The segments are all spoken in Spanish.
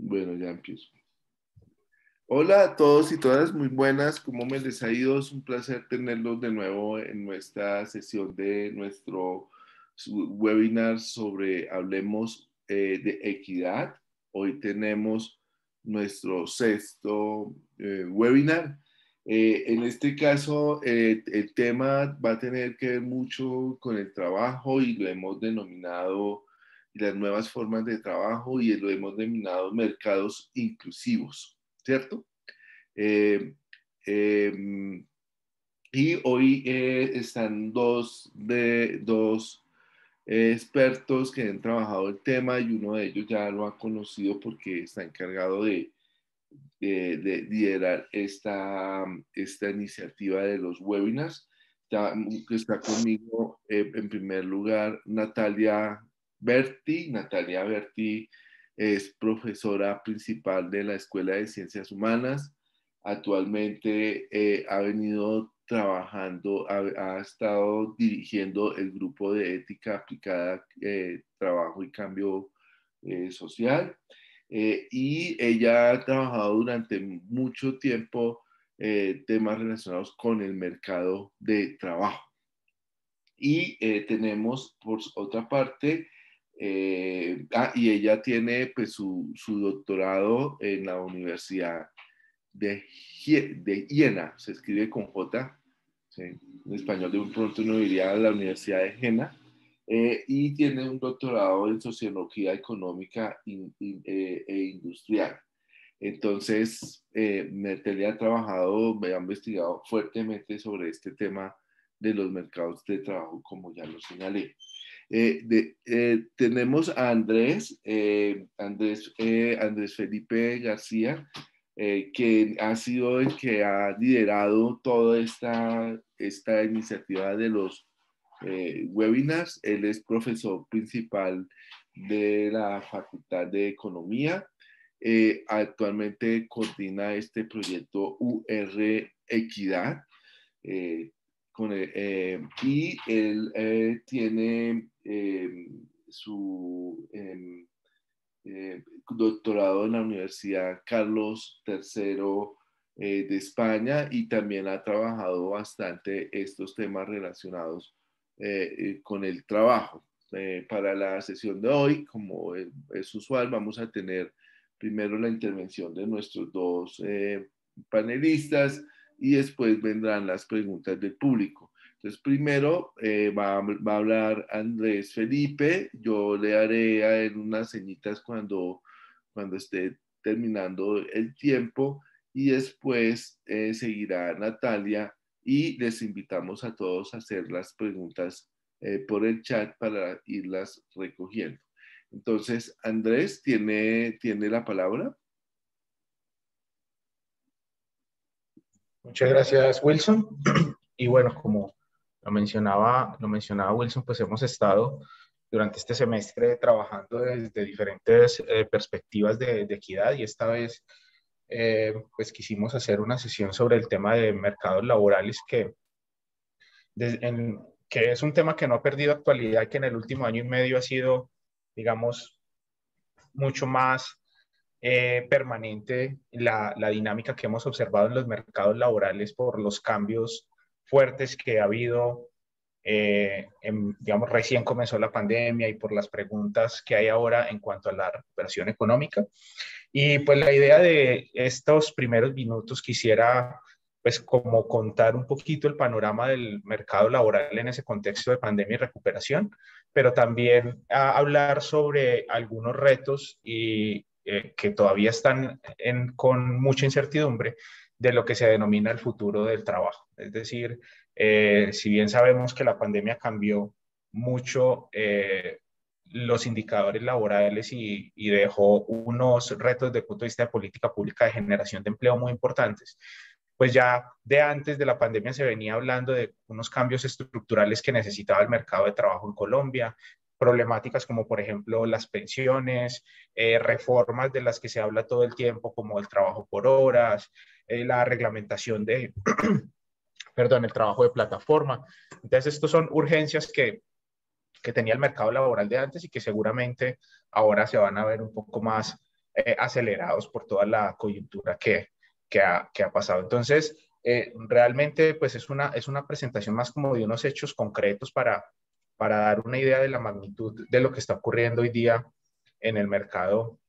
Bueno, ya empiezo. Hola a todos y todas, muy buenas. ¿Cómo me les ha ido? Es un placer tenerlos de nuevo en nuestra sesión de nuestro webinar sobre Hablemos de Equidad. Hoy tenemos nuestro sexto webinar. En este caso, el tema va a tener que ver mucho con el trabajo y lo hemos denominado las nuevas formas de trabajo y lo hemos denominado mercados inclusivos. ¿Cierto? Eh, eh, y hoy están dos expertos que han trabajado el tema y uno de ellos ya lo ha conocido porque está encargado de liderar esta iniciativa de los webinars. Está conmigo en primer lugar Natalia Berti. Natalia Berti es profesora principal de la Escuela de Ciencias Humanas. Actualmente ha venido trabajando, ha estado dirigiendo el grupo de ética aplicada, trabajo y cambio social. Y ella ha trabajado durante mucho tiempo temas relacionados con el mercado de trabajo. Y tenemos por otra parte, y ella tiene pues su doctorado en la Universidad de Jena, se escribe con J, ¿sí? En español de un pronto uno diría la Universidad de Jena, y tiene un doctorado en Sociología Económica e Industrial. Entonces, Natalia ha trabajado, ha investigado fuertemente sobre este tema de los mercados de trabajo, como ya lo señalé. Tenemos a Andrés Felipe García, que ha sido el que ha liderado toda esta iniciativa de los webinars. Él es profesor principal de la Facultad de Economía. Actualmente coordina este proyecto UR Equidad. Y él tiene su doctorado en la Universidad Carlos III de España, y también ha trabajado bastante estos temas relacionados con el trabajo. Para la sesión de hoy, como es usual, vamos a tener primero la intervención de nuestros dos panelistas y después vendrán las preguntas del público. Entonces, primero va a hablar Andrés Felipe. Yo le haré a él unas señitas cuando esté terminando el tiempo, y después seguirá Natalia, y les invitamos a todos a hacer las preguntas por el chat para irlas recogiendo. Entonces, Andrés tiene la palabra. Muchas gracias, Wilson. Y bueno, como lo mencionaba Wilson, pues hemos estado durante este semestre trabajando desde diferentes perspectivas de equidad, y esta vez pues quisimos hacer una sesión sobre el tema de mercados laborales que es un tema que no ha perdido actualidad, que en el último año y medio ha sido, digamos, mucho más permanente la dinámica que hemos observado en los mercados laborales por los cambios fuertes que ha habido, digamos, recién comenzó la pandemia, y por las preguntas que hay ahora en cuanto a la recuperación económica. Y pues la idea de estos primeros minutos quisiera pues como contar un poquito el panorama del mercado laboral en ese contexto de pandemia y recuperación, pero también hablar sobre algunos retos que todavía están con mucha incertidumbre de lo que se denomina el futuro del trabajo. Es decir, si bien sabemos que la pandemia cambió mucho los indicadores laborales y dejó unos retos desde el punto de vista de política pública de generación de empleo muy importantes, pues ya de antes de la pandemia se venía hablando de unos cambios estructurales que necesitaba el mercado de trabajo en Colombia, problemáticas como por ejemplo las pensiones, reformas de las que se habla todo el tiempo como el trabajo por horas, la reglamentación de, perdón, el trabajo de plataforma. Entonces, estos son urgencias que tenía el mercado laboral de antes y que seguramente ahora se van a ver un poco más acelerados por toda la coyuntura que ha pasado. Entonces, realmente pues es una presentación más como de unos hechos concretos para dar una idea de la magnitud de lo que está ocurriendo hoy día en el mercado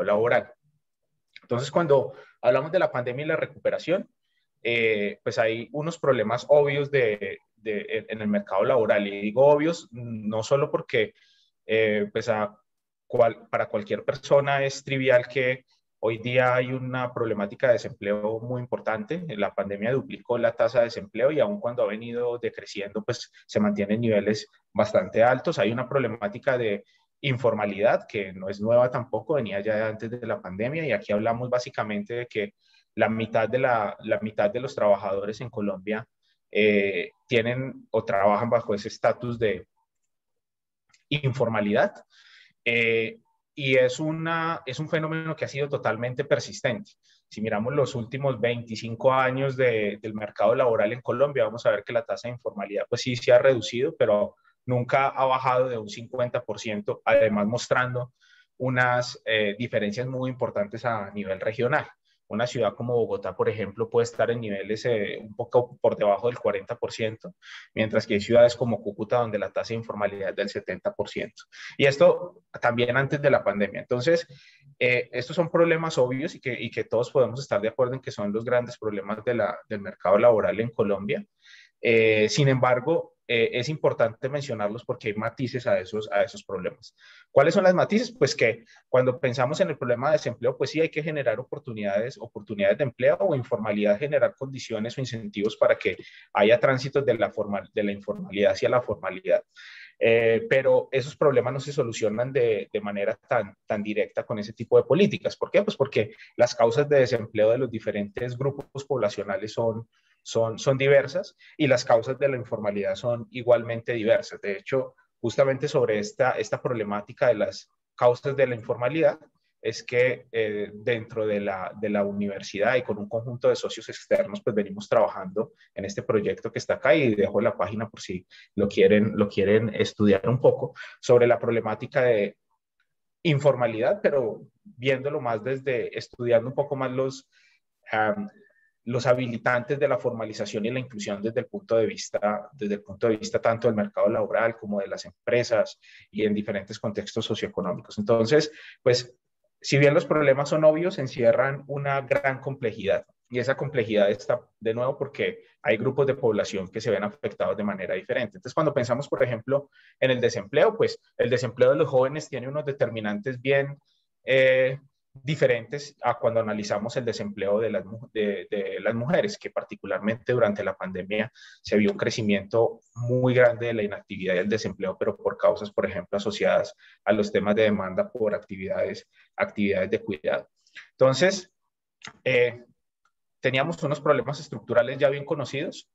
laboral. Entonces, cuando hablamos de la pandemia y la recuperación, pues hay unos problemas obvios en el mercado laboral. Y digo obvios no solo porque pues para cualquier persona es trivial que hoy día hay una problemática de desempleo muy importante. La pandemia duplicó la tasa de desempleo y aun cuando ha venido decreciendo, pues se mantiene en niveles bastante altos. Hay una problemática de informalidad que no es nueva tampoco, venía ya antes de la pandemia y aquí hablamos básicamente de que la mitad de los trabajadores en Colombia tienen o trabajan bajo ese estatus de informalidad. Eh, y es un fenómeno que ha sido totalmente persistente. Si miramos los últimos 25 años del mercado laboral en Colombia, vamos a ver que la tasa de informalidad pues sí se ha reducido, pero nunca ha bajado de un 50%, además mostrando unas diferencias muy importantes a nivel regional. Una ciudad como Bogotá, por ejemplo, puede estar en niveles un poco por debajo del 40%, mientras que hay ciudades como Cúcuta donde la tasa de informalidad es del 70%. Y esto también antes de la pandemia. Entonces, estos son problemas obvios y que todos podemos estar de acuerdo en que son los grandes problemas del mercado laboral en Colombia. Sin embargo, es importante mencionarlos porque hay matices a esos problemas. ¿Cuáles son las matices? Pues que cuando pensamos en el problema de desempleo, pues sí hay que generar oportunidades de empleo o informalidad, generar condiciones o incentivos para que haya tránsitos de la informalidad hacia la formalidad. Pero esos problemas no se solucionan de manera tan directa con ese tipo de políticas. ¿Por qué? Pues porque las causas de desempleo de los diferentes grupos poblacionales son diversas y las causas de la informalidad son igualmente diversas. De hecho, justamente sobre esta problemática de las causas de la informalidad es que dentro de la universidad y con un conjunto de socios externos, pues venimos trabajando en este proyecto que está acá y dejo la página por si lo quieren estudiar un poco sobre la problemática de informalidad, pero viéndolo más estudiando un poco más los habilitantes de la formalización y la inclusión desde el punto de vista tanto del mercado laboral como de las empresas y en diferentes contextos socioeconómicos. Entonces, pues, si bien los problemas son obvios, encierran una gran complejidad. Y esa complejidad está de nuevo porque hay grupos de población que se ven afectados de manera diferente. Entonces, cuando pensamos, por ejemplo, en el desempleo, pues el desempleo de los jóvenes tiene unos determinantes bien diferentes a cuando analizamos el desempleo de las mujeres, que particularmente durante la pandemia se vio un crecimiento muy grande de la inactividad y el desempleo, pero por causas, por ejemplo, asociadas a los temas de demanda por actividades de cuidado. Entonces, teníamos unos problemas estructurales ya bien conocidos,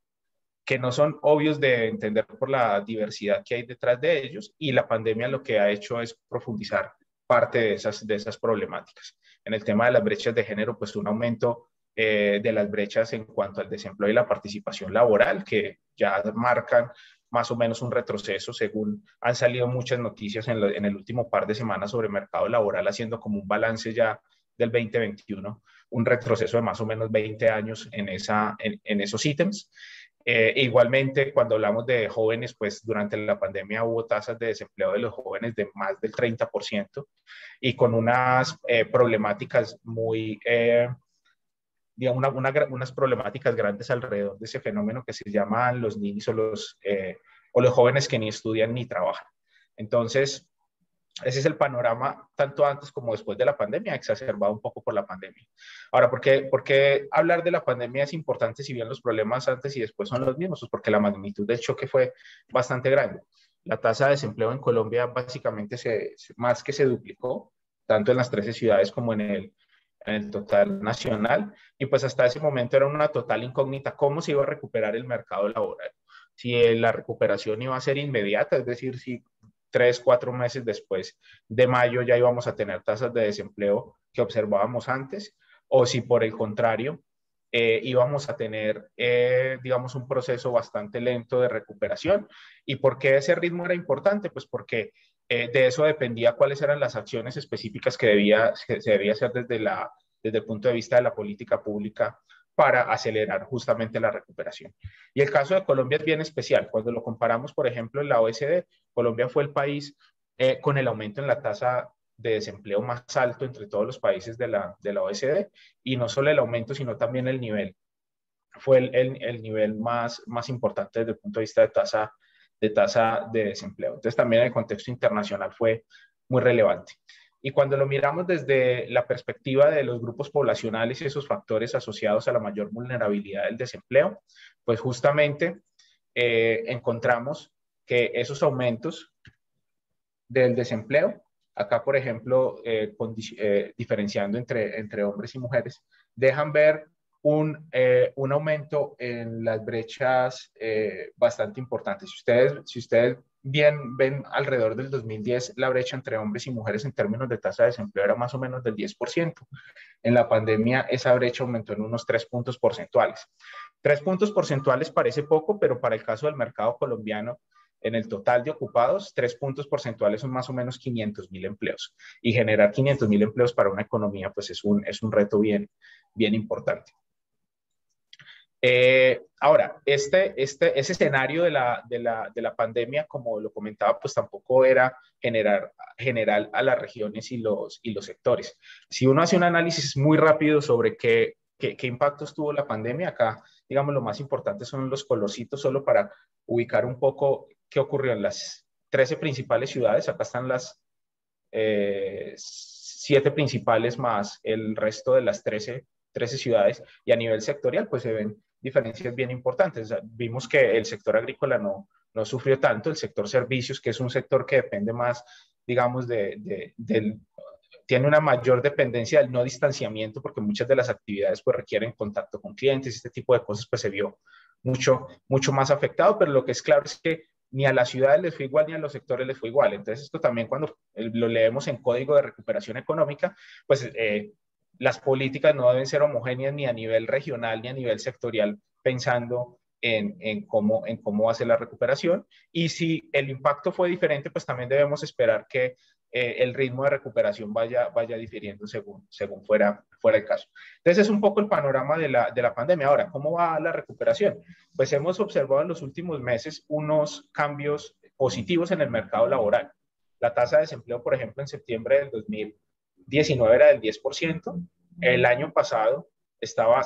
que no son obvios de entender por la diversidad que hay detrás de ellos, y la pandemia lo que ha hecho es profundizar parte de esas problemáticas. En el tema de las brechas de género, pues un aumento de las brechas en cuanto al desempleo y la participación laboral, que ya marcan más o menos un retroceso, según han salido muchas noticias en el último par de semanas sobre el mercado laboral, haciendo como un balance ya del 2021, un retroceso de más o menos 20 años en esos ítems. Igualmente, cuando hablamos de jóvenes, pues durante la pandemia hubo tasas de desempleo de los jóvenes de más del 30% y con unas problemáticas digamos, unas problemáticas grandes alrededor de ese fenómeno que se llaman los ninis o los jóvenes que ni estudian ni trabajan. Entonces, ese es el panorama tanto antes como después de la pandemia, exacerbado un poco por la pandemia. Ahora, por qué hablar de la pandemia es importante si bien los problemas antes y después son los mismos? Pues porque la magnitud del choque fue bastante grande. La tasa de desempleo en Colombia básicamente más que se duplicó, tanto en las 13 ciudades como en el total nacional, y pues hasta ese momento era una total incógnita cómo se iba a recuperar el mercado laboral. Si la recuperación iba a ser inmediata, es decir, si 3, 4 meses después de mayo ya íbamos a tener tasas de desempleo que observábamos antes, o si por el contrario íbamos a tener, digamos, un proceso bastante lento de recuperación. ¿Y por qué ese ritmo era importante? Pues porque De eso dependía cuáles eran las acciones específicas que se debía hacer desde el punto de vista de la política pública para acelerar justamente la recuperación. Y el caso de Colombia es bien especial. Cuando lo comparamos, por ejemplo, en la OECD, Colombia fue el país con el aumento en la tasa de desempleo más alto entre todos los países de la OECD, y no solo el aumento, sino también el nivel. Fue el nivel más importante desde el punto de vista de tasa de desempleo. Entonces también el contexto internacional fue muy relevante. Y cuando lo miramos desde la perspectiva de los grupos poblacionales y esos factores asociados a la mayor vulnerabilidad del desempleo, pues justamente encontramos que esos aumentos del desempleo, acá por ejemplo, diferenciando entre hombres y mujeres, dejan ver un aumento en las brechas bastante importante. Si ustedes bien ven alrededor del 2010, la brecha entre hombres y mujeres en términos de tasa de desempleo era más o menos del 10%. En la pandemia esa brecha aumentó en unos 3 puntos porcentuales. 3 puntos porcentuales parece poco, pero para el caso del mercado colombiano, en el total de ocupados, 3 puntos porcentuales son más o menos 500.000 empleos. Y generar 500.000 empleos para una economía, pues es un reto bien importante. Ahora, ese escenario de la pandemia, como lo comentaba, pues tampoco era general a las regiones y los sectores. Si uno hace un análisis muy rápido sobre qué impactos tuvo la pandemia, acá, digamos, lo más importante son los colorcitos, solo para ubicar un poco qué ocurrió en las 13 principales ciudades. Acá están las 7 principales más el resto de las 13 ciudades, y a nivel sectorial, pues se ven diferencias bien importantes. Vimos que el sector agrícola no sufrió tanto, el sector servicios, que es un sector que depende más, digamos, tiene una mayor dependencia del no distanciamiento, porque muchas de las actividades pues requieren contacto con clientes, este tipo de cosas pues se vio mucho más afectado, pero lo que es claro es que ni a las ciudades les fue igual ni a los sectores les fue igual. Entonces esto también cuando lo leemos en Código de Recuperación Económica, pues las políticas no deben ser homogéneas ni a nivel regional ni a nivel sectorial, pensando en cómo hacer la recuperación. Y si el impacto fue diferente, pues también debemos esperar que el ritmo de recuperación vaya difiriendo según fuera el caso. Entonces es un poco el panorama de la pandemia. Ahora, ¿cómo va la recuperación? Pues hemos observado en los últimos meses unos cambios positivos en el mercado laboral. La tasa de desempleo, por ejemplo, en septiembre del 2019 era del 10%. El año pasado estaba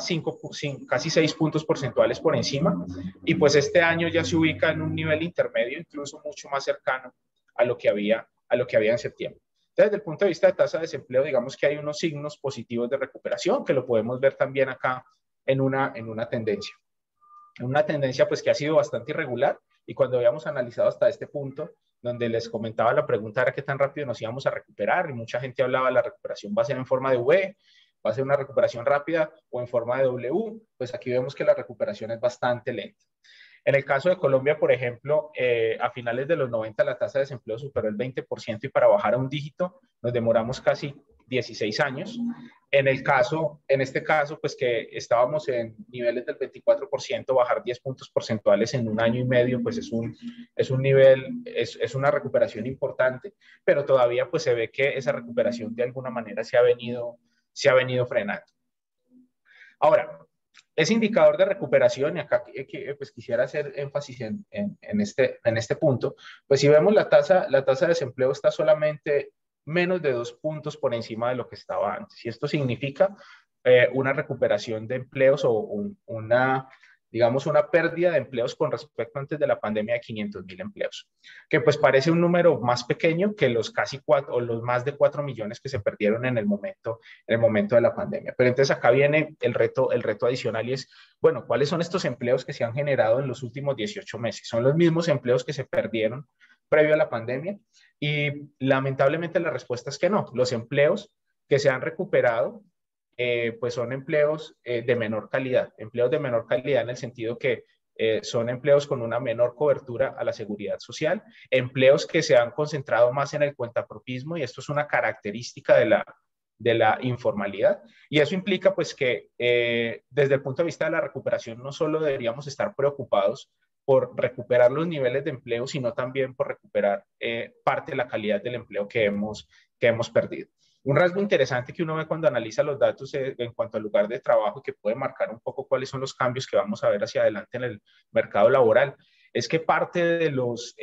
casi 6 puntos porcentuales por encima, y pues este año ya se ubica en un nivel intermedio, incluso mucho más cercano a lo que había en septiembre. Entonces, desde el punto de vista de tasa de desempleo, digamos que hay unos signos positivos de recuperación que lo podemos ver también acá en una tendencia. Una tendencia pues que ha sido bastante irregular, y cuando habíamos analizado hasta este punto, donde les comentaba, la pregunta era qué tan rápido nos íbamos a recuperar, y mucha gente hablaba de la recuperación va a ser en forma de V, va a ser una recuperación rápida o en forma de W, pues aquí vemos que la recuperación es bastante lenta. En el caso de Colombia, por ejemplo, a finales de los 90 la tasa de desempleo superó el 20%, y para bajar a un dígito nos demoramos casi 16 años. En este caso, pues que estábamos en niveles del 24%, bajar 10 puntos porcentuales en un año y medio, pues es un nivel, es una recuperación importante, pero todavía pues se ve que esa recuperación de alguna manera se ha venido frenando. Ahora, ese indicador de recuperación, y acá pues quisiera hacer énfasis en este punto, pues si vemos la tasa de desempleo está solamente menos de 2 puntos por encima de lo que estaba antes. Y esto significa una recuperación de empleos o digamos, una pérdida de empleos con respecto antes de la pandemia de 500.000 empleos, que pues parece un número más pequeño que los casi 4 o los más de 4 millones que se perdieron en el momento de la pandemia. Pero entonces acá viene el reto adicional, y es, bueno, ¿cuáles son estos empleos que se han generado en los últimos 18 meses? ¿Son los mismos empleos que se perdieron previo a la pandemia? Y lamentablemente la respuesta es que no. Los empleos que se han recuperado pues son empleos de menor calidad en el sentido que son empleos con una menor cobertura a la seguridad social, empleos que se han concentrado más en el cuentapropismo, y esto es una característica de la informalidad. Y eso implica pues que desde el punto de vista de la recuperación no solo deberíamos estar preocupados por recuperar los niveles de empleo, sino también por recuperar parte de la calidad del empleo que hemos perdido. Un rasgo interesante que uno ve cuando analiza los datos en cuanto al lugar de trabajo y que puede marcar un poco cuáles son los cambios que vamos a ver hacia adelante en el mercado laboral es que parte de los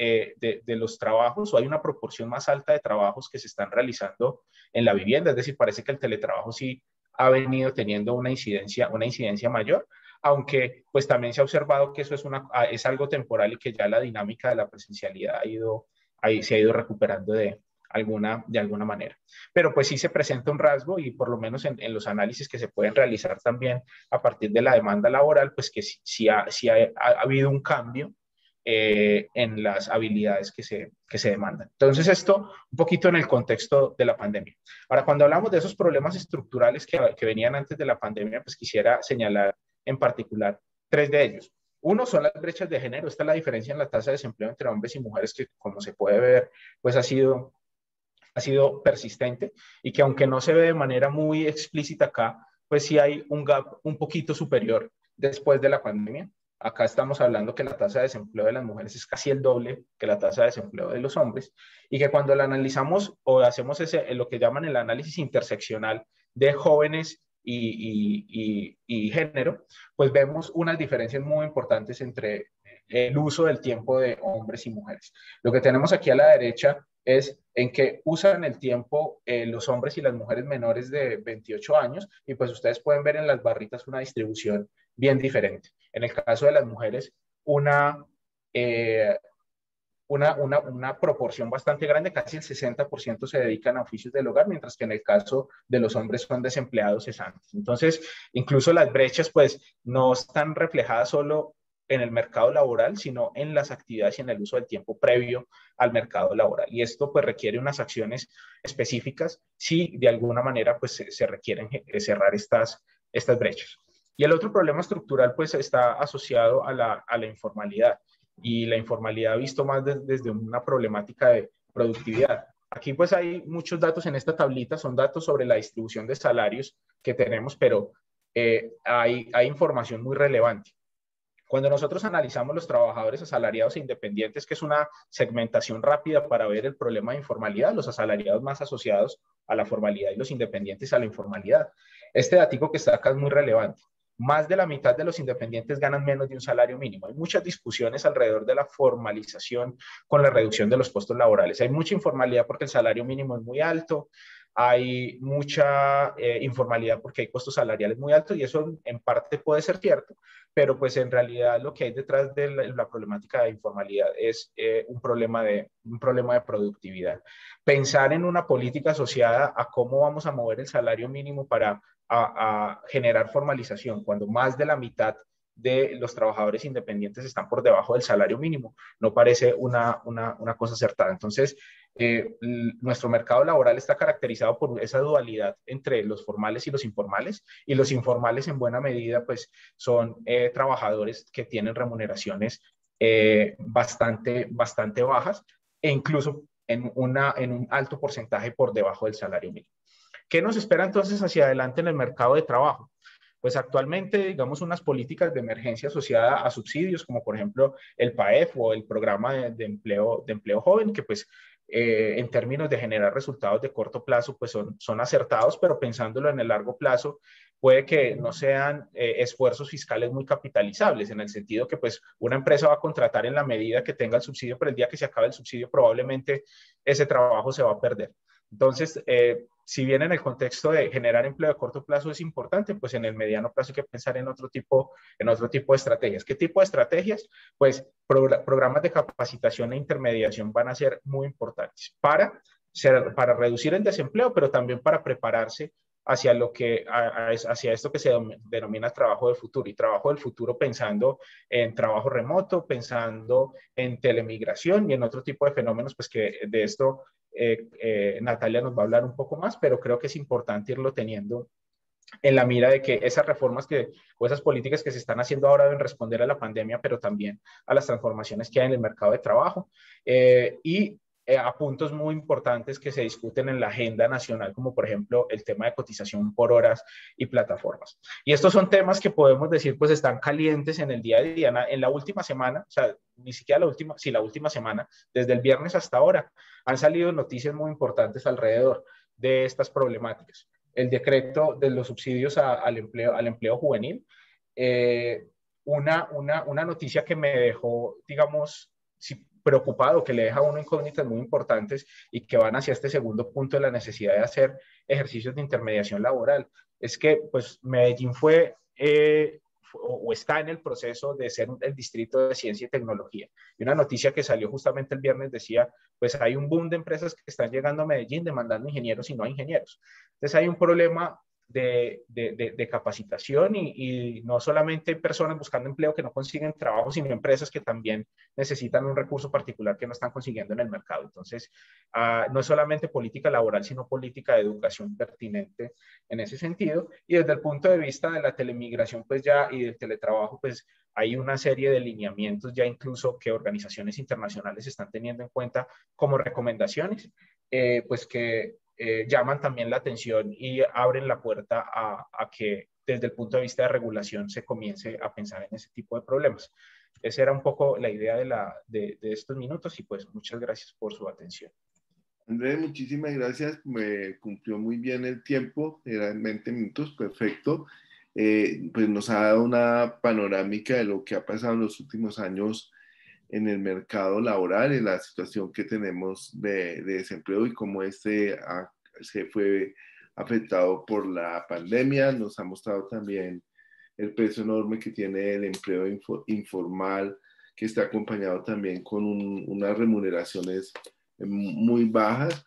trabajos, o hay una proporción más alta de trabajos que se están realizando en la vivienda, es decir, parece que el teletrabajo sí ha venido teniendo una incidencia mayor, aunque pues también se ha observado que eso es algo temporal y que ya la dinámica de la presencialidad se ha ido recuperando de alguna manera. Pero pues sí se presenta un rasgo y por lo menos en los análisis que se pueden realizar también a partir de la demanda laboral, pues que sí ha habido un cambio en las habilidades que se demandan. Entonces, esto un poquito en el contexto de la pandemia. Ahora, cuando hablamos de esos problemas estructurales que venían antes de la pandemia, pues quisiera señalar en particular tres de ellos. Uno son las brechas de género. Esta es la diferencia en la tasa de desempleo entre hombres y mujeres que, como se puede ver, pues ha sido persistente y que aunque no se ve de manera muy explícita acá, pues sí hay un gap un poquito superior después de la pandemia. Acá estamos hablando que la tasa de desempleo de las mujeres es casi el doble que la tasa de desempleo de los hombres y que cuando la analizamos o hacemos lo que llaman el análisis interseccional de jóvenes y género, pues vemos unas diferencias muy importantes entre el uso del tiempo de hombres y mujeres. Lo que tenemos aquí a la derecha es en que usan el tiempo los hombres y las mujeres menores de 28 años y pues ustedes pueden ver en las barritas una distribución bien diferente. En el caso de las mujeres, eh, una proporción bastante grande, casi el 60% se dedican a oficios del hogar, mientras que en el caso de los hombres son desempleados cesantes. Entonces, incluso las brechas pues no están reflejadas solo en el mercado laboral, sino en las actividades y en el uso del tiempo previo al mercado laboral. Y esto pues requiere unas acciones específicas si de alguna manera pues se requieren cerrar estas brechas. Y el otro problema estructural pues está asociado a la informalidad y la informalidad visto más desde una problemática de productividad. Aquí pues hay muchos datos en esta tablita, son datos sobre la distribución de salarios que tenemos, pero hay información muy relevante. Cuando nosotros analizamos los trabajadores asalariados e independientes, que es una segmentación rápida para ver el problema de informalidad, los asalariados más asociados a la formalidad y los independientes a la informalidad. Este dato que está acá es muy relevante. Más de la mitad de los independientes ganan menos de un salario mínimo. Hay muchas discusiones alrededor de la formalización con la reducción de los costos laborales. Hay mucha informalidad porque el salario mínimo es muy alto, hay mucha informalidad porque hay costos salariales muy altos y eso en parte puede ser cierto, pero pues en realidad lo que hay detrás de la problemática de informalidad es un problema de productividad. Pensar en una política asociada a cómo vamos a mover el salario mínimo para a generar formalización, cuando más de la mitad de los trabajadores independientes están por debajo del salario mínimo, no parece una cosa acertada. Entonces, nuestro mercado laboral está caracterizado por esa dualidad entre los formales y los informales en buena medida pues son trabajadores que tienen remuneraciones bastante bajas e incluso en un alto porcentaje por debajo del salario mínimo. ¿Qué nos espera entonces hacia adelante en el mercado de trabajo? Pues actualmente, digamos, unas políticas de emergencia asociada a subsidios, como por ejemplo el PAEF o el programa de empleo joven, que pues en términos de generar resultados de corto plazo, pues son acertados, pero pensándolo en el largo plazo, puede que no sean esfuerzos fiscales muy capitalizables, en el sentido que pues una empresa va a contratar en la medida que tenga el subsidio, pero el día que se acabe el subsidio probablemente ese trabajo se va a perder. Entonces, si bien en el contexto de generar empleo de corto plazo es importante, pues en el mediano plazo hay que pensar en otro tipo de estrategias. ¿Qué tipo de estrategias? Pues programas de capacitación e intermediación van a ser muy importantes para reducir el desempleo, pero también para prepararse hacia esto que se denomina trabajo del futuro, y trabajo del futuro pensando en trabajo remoto, pensando en telemigración y en otro tipo de fenómenos, pues que de esto Natalia nos va a hablar un poco más, pero creo que es importante irlo teniendo en la mira de que esas reformas o esas políticas que se están haciendo ahora deben responder a la pandemia, pero también a las transformaciones que hay en el mercado de trabajo. Y a puntos muy importantes que se discuten en la agenda nacional, como por ejemplo el tema de cotización por horas y plataformas. Y estos son temas que podemos decir pues están calientes en el día a día. En la última semana, o sea, ni siquiera la última, sí, la última semana, desde el viernes hasta ahora, han salido noticias muy importantes alrededor de estas problemáticas. El decreto de los subsidios al empleo juvenil, una noticia que me dejó, digamos, preocupado, que le deja a uno incógnitas muy importantes y que van hacia este segundo punto de la necesidad de hacer ejercicios de intermediación laboral. Es que pues Medellín fue o está en el proceso de ser el distrito de ciencia y tecnología. Y una noticia que salió justamente el viernes decía, pues hay un boom de empresas que están llegando a Medellín demandando ingenieros y no hay ingenieros. Entonces hay un problema de capacitación y no solamente personas buscando empleo que no consiguen trabajo, sino empresas que también necesitan un recurso particular que no están consiguiendo en el mercado. Entonces, no es solamente política laboral, sino política de educación pertinente en ese sentido. Y desde el punto de vista de la telemigración, pues ya, y del teletrabajo, pues hay una serie de lineamientos ya incluso que organizaciones internacionales están teniendo en cuenta como recomendaciones, pues que llaman también la atención y abren la puerta a que desde el punto de vista de regulación se comience a pensar en ese tipo de problemas. Esa era un poco la idea de estos minutos y pues muchas gracias por su atención. Andrés, muchísimas gracias. Me cumplió muy bien el tiempo, eran 20 minutos, perfecto. Pues nos ha dado una panorámica de lo que ha pasado en los últimos años en el mercado laboral, en la situación que tenemos de desempleo y cómo se fue afectado por la pandemia. Nos ha mostrado también el peso enorme que tiene el empleo informal, que está acompañado también con unas remuneraciones muy bajas.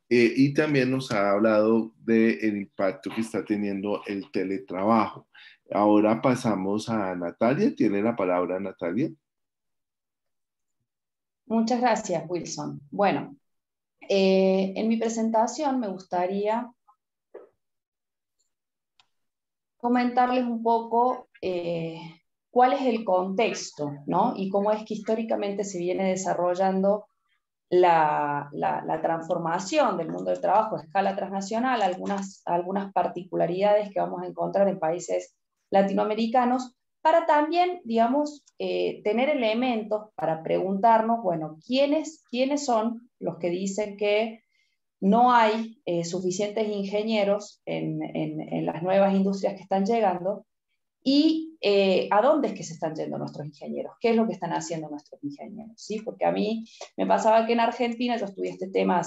Y también nos ha hablado del impacto que está teniendo el teletrabajo. Ahora pasamos a Natalia. Tiene la palabra Natalia. Muchas gracias, Wilson. Bueno, en mi presentación me gustaría comentarles un poco cuál es el contexto, ¿no? Y cómo es que históricamente se viene desarrollando la transformación del mundo del trabajo a escala transnacional, algunas particularidades que vamos a encontrar en países latinoamericanos, para también, digamos, tener elementos para preguntarnos, bueno, ¿quiénes son los que dicen que no hay suficientes ingenieros en las nuevas industrias que están llegando? ¿Y a dónde es que se están yendo nuestros ingenieros? ¿Qué es lo que están haciendo nuestros ingenieros? ¿Sí? Porque a mí me pasaba que en Argentina, yo estudié este tema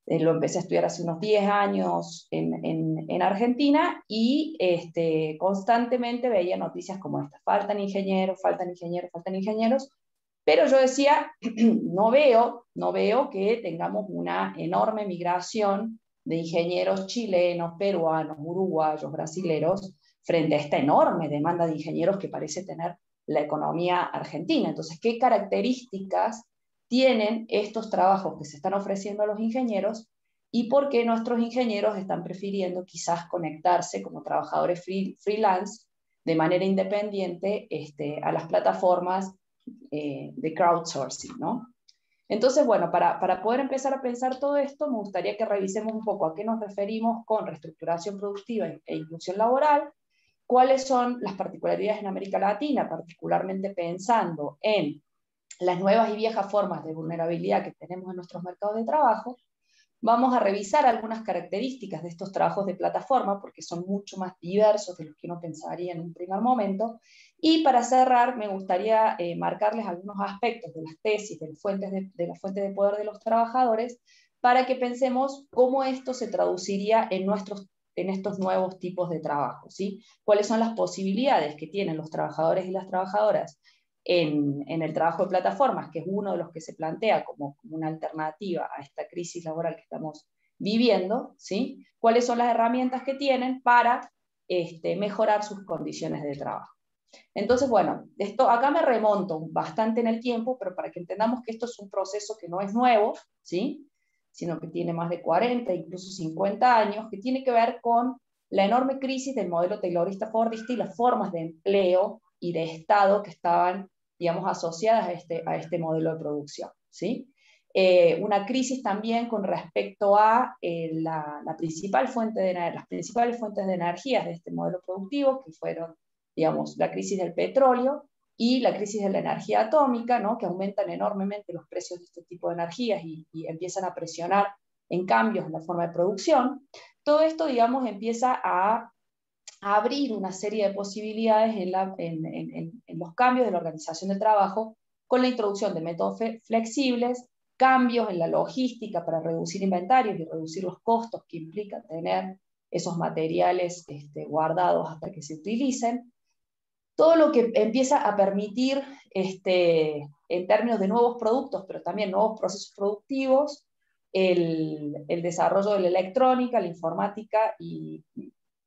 lo empecé a estudiar hace unos 10 años en Argentina y constantemente veía noticias como esta: faltan ingenieros, faltan ingenieros, faltan ingenieros. Pero yo decía, no veo que tengamos una enorme migración de ingenieros chilenos, peruanos, uruguayos, brasileros, frente a esta enorme demanda de ingenieros que parece tener la economía argentina. Entonces, ¿qué características tienen estos trabajos que se están ofreciendo a los ingenieros y por qué nuestros ingenieros están prefiriendo quizás conectarse como trabajadores freelance de manera independiente a las plataformas de crowdsourcing, ¿no? Entonces, bueno, para poder empezar a pensar todo esto, me gustaría que revisemos un poco a qué nos referimos con reestructuración productiva e inclusión laboral, cuáles son las particularidades en América Latina, particularmente pensando en las nuevas y viejas formas de vulnerabilidad que tenemos en nuestros mercados de trabajo. Vamos a revisar algunas características de estos trabajos de plataforma, porque son mucho más diversos de los que uno pensaría en un primer momento. Y para cerrar, me gustaría marcarles algunos aspectos de las tesis, de la fuente de poder de los trabajadores, para que pensemos cómo esto se traduciría en estos nuevos tipos de trabajo, ¿sí? ¿Cuáles son las posibilidades que tienen los trabajadores y las trabajadoras en el trabajo de plataformas, que es uno de los que se plantea como una alternativa a esta crisis laboral que estamos viviendo, ¿sí? ¿Cuáles son las herramientas que tienen para mejorar sus condiciones de trabajo? Entonces, bueno, acá me remonto bastante en el tiempo, pero para que entendamos que esto es un proceso que no es nuevo, ¿sí? Sino que tiene más de 40, incluso 50 años, que tiene que ver con la enorme crisis del modelo taylorista-fordista y las formas de empleo y de Estado que estaban, digamos, asociadas a este modelo de producción, ¿sí? Una crisis también con respecto a las principales fuentes de energías de este modelo productivo, que fueron, digamos, la crisis del petróleo y la crisis de la energía atómica, ¿no? Que aumentan enormemente los precios de este tipo de energías y empiezan a presionar en cambios en la forma de producción. Todo esto, digamos, empieza a abrir una serie de posibilidades en los cambios de la organización del trabajo, con la introducción de métodos flexibles, cambios en la logística para reducir inventarios y reducir los costos que implica tener esos materiales guardados hasta que se utilicen. Todo lo que empieza a permitir, en términos de nuevos productos, pero también nuevos procesos productivos, el desarrollo de la electrónica, la informática y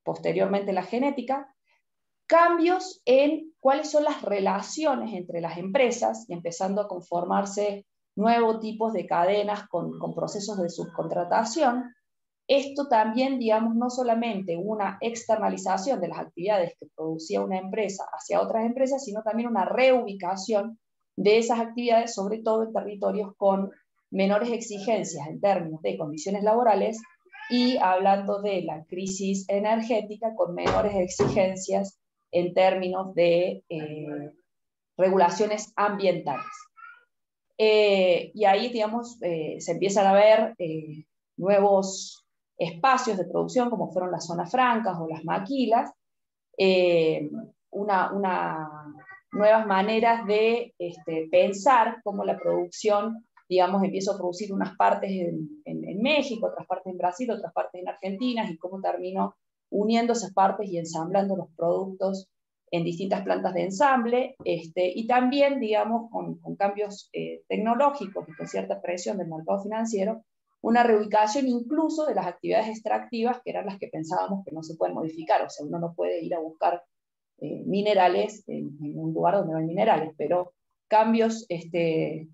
posteriormente la genética, cambios en cuáles son las relaciones entre las empresas, y empezando a conformarse nuevos tipos de cadenas con procesos de subcontratación. Esto también, digamos, no solamente una externalización de las actividades que producía una empresa hacia otras empresas, sino también una reubicación de esas actividades, sobre todo en territorios con menores exigencias en términos de condiciones laborales, y hablando de la crisis energética, con menores exigencias en términos de regulaciones ambientales. Y ahí, digamos, se empiezan a ver nuevos espacios de producción, como fueron las zonas francas o las maquilas, nuevas maneras de pensar cómo la producción, digamos, empieza a producir unas partes en México, otras partes en Brasil, otras partes en Argentina, y cómo terminó uniendo esas partes y ensamblando los productos en distintas plantas de ensamble, y también, digamos, con cambios tecnológicos y con cierta presión del mercado financiero, una reubicación incluso de las actividades extractivas, que eran las que pensábamos que no se pueden modificar. O sea, uno no puede ir a buscar minerales en un lugar donde no hay minerales, pero cambios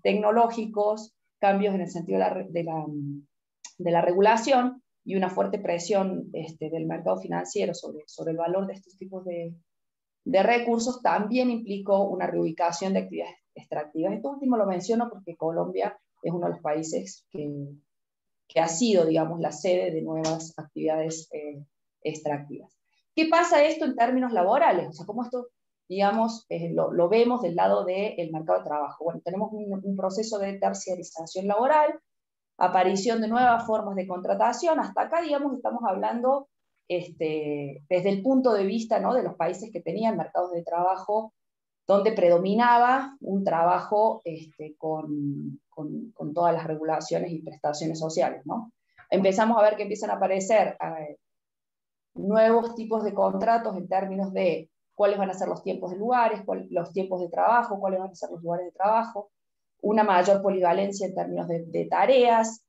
tecnológicos, cambios en el sentido de la regulación y una fuerte presión del mercado financiero sobre el valor de estos tipos de recursos, también implicó una reubicación de actividades extractivas. Esto último lo menciono porque Colombia es uno de los países que ha sido, digamos, la sede de nuevas actividades extractivas. ¿Qué pasa esto en términos laborales? O sea, ¿cómo esto, digamos, lo vemos del lado del mercado de trabajo? Bueno, tenemos un proceso de terciarización laboral, aparición de nuevas formas de contratación. Hasta acá, digamos, estamos hablando desde el punto de vista, ¿no?, de los países que tenían mercados de trabajo donde predominaba un trabajo con todas las regulaciones y prestaciones sociales, ¿no? Empezamos a ver que empiezan a aparecer nuevos tipos de contratos en términos de cuáles van a ser los tiempos de lugares, los tiempos de trabajo, cuáles van a ser los lugares de trabajo, una mayor polivalencia en términos de tareas,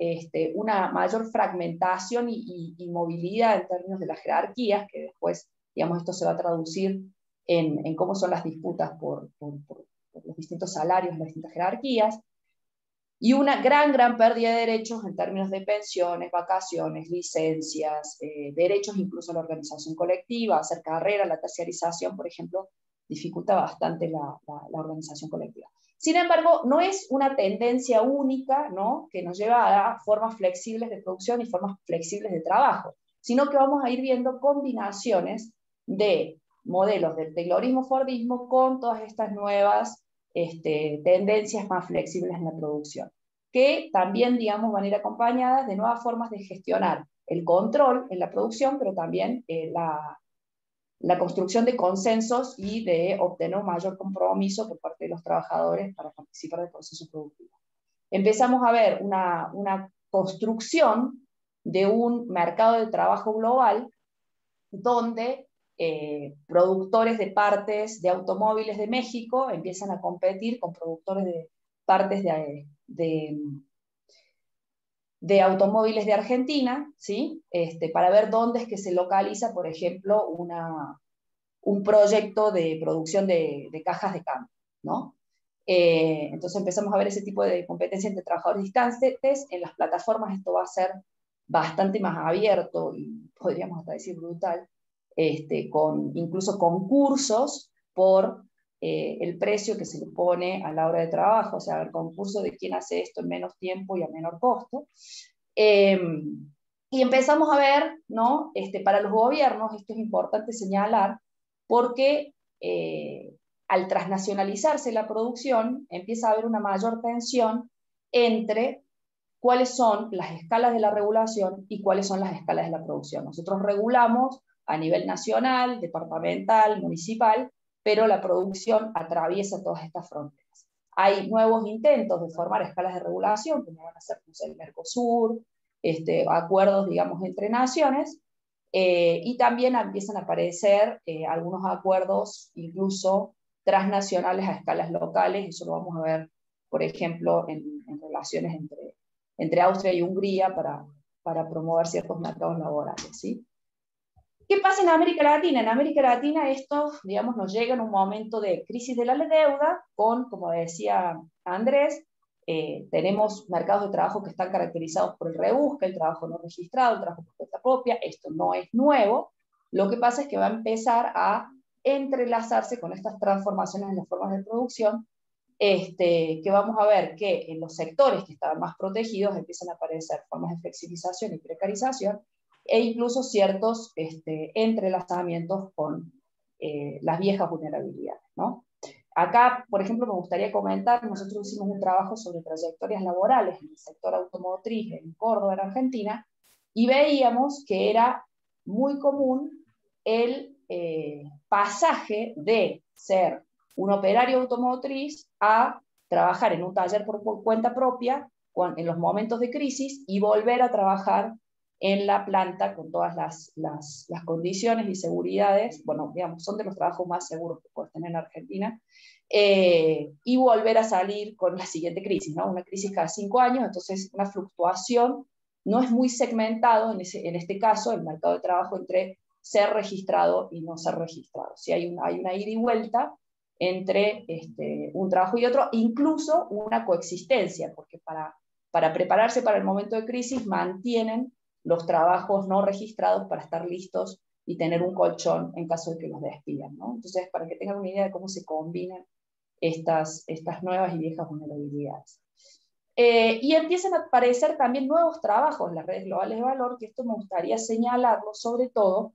una mayor fragmentación y movilidad en términos de las jerarquías, que después, digamos, esto se va a traducir en cómo son las disputas por los distintos salarios, las distintas jerarquías, y una gran pérdida de derechos en términos de pensiones, vacaciones, licencias, derechos incluso a la organización colectiva, hacer carrera. La terciarización, por ejemplo, dificulta bastante la organización colectiva. Sin embargo, no es una tendencia única, ¿no?, que nos lleva a formas flexibles de producción y formas flexibles de trabajo, sino que vamos a ir viendo combinaciones de modelos del taylorismo-fordismo con todas estas nuevas tendencias más flexibles en la producción, que también, digamos, van a ir acompañadas de nuevas formas de gestionar el control en la producción, pero también la construcción de consensos y de obtener un mayor compromiso por parte de los trabajadores para participar del proceso productivo. Empezamos a ver una construcción de un mercado de trabajo global donde productores de partes de automóviles de México empiezan a competir con productores de partes de automóviles de Argentina, ¿sí? Para ver dónde es que se localiza, por ejemplo, un proyecto de producción de cajas de cambio, ¿no? Entonces empezamos a ver ese tipo de competencia entre trabajadores distantes. En las plataformas esto va a ser bastante más abierto y podríamos hasta decir brutal, con incluso concursos por el precio que se le pone a la hora de trabajo, o sea, el concurso de quién hace esto en menos tiempo y a menor costo. Y empezamos a ver, ¿no? Para los gobiernos, esto es importante señalar, porque al transnacionalizarse la producción, empieza a haber una mayor tensión entre cuáles son las escalas de la regulación y cuáles son las escalas de la producción. Nosotros regulamos a nivel nacional, departamental, municipal, pero la producción atraviesa todas estas fronteras. Hay nuevos intentos de formar escalas de regulación, como van a ser, no sé, el Mercosur, acuerdos, digamos, entre naciones, y también empiezan a aparecer algunos acuerdos, incluso transnacionales a escalas locales. Eso lo vamos a ver, por ejemplo, en relaciones entre Austria y Hungría para promover ciertos mercados laborales, ¿sí? ¿Qué pasa en América Latina? En América Latina esto, digamos, nos llega en un momento de crisis de la deuda, con, como decía Andrés, tenemos mercados de trabajo que están caracterizados por el rebusque, el trabajo no registrado, el trabajo por cuenta propia. Esto no es nuevo. Lo que pasa es que va a empezar a entrelazarse con estas transformaciones en las formas de producción, que vamos a ver que en los sectores que estaban más protegidos empiezan a aparecer formas de flexibilización y precarización, e incluso ciertos entrelazamientos con las viejas vulnerabilidades, ¿no? Acá, por ejemplo, me gustaría comentar, nosotros hicimos un trabajo sobre trayectorias laborales en el sector automotriz en Córdoba, en Argentina, y veíamos que era muy común el pasaje de ser un operario automotriz a trabajar en un taller por cuenta propia en los momentos de crisis y volver a trabajar en la planta con todas las condiciones y seguridades, bueno, digamos, son de los trabajos más seguros que puedes tener en Argentina, y volver a salir con la siguiente crisis, ¿no? Una crisis cada 5 años, entonces una fluctuación. No es muy segmentado en este caso el mercado de trabajo entre ser registrado y no ser registrado. Si hay una ida y vuelta entre un trabajo y otro, incluso una coexistencia, porque para prepararse para el momento de crisis mantienen los trabajos no registrados para estar listos y tener un colchón en caso de que los despidan, ¿no? Entonces, para que tengan una idea de cómo se combinan estas nuevas y viejas vulnerabilidades. Y empiezan a aparecer también nuevos trabajos en las redes globales de valor, que esto me gustaría señalarlo sobre todo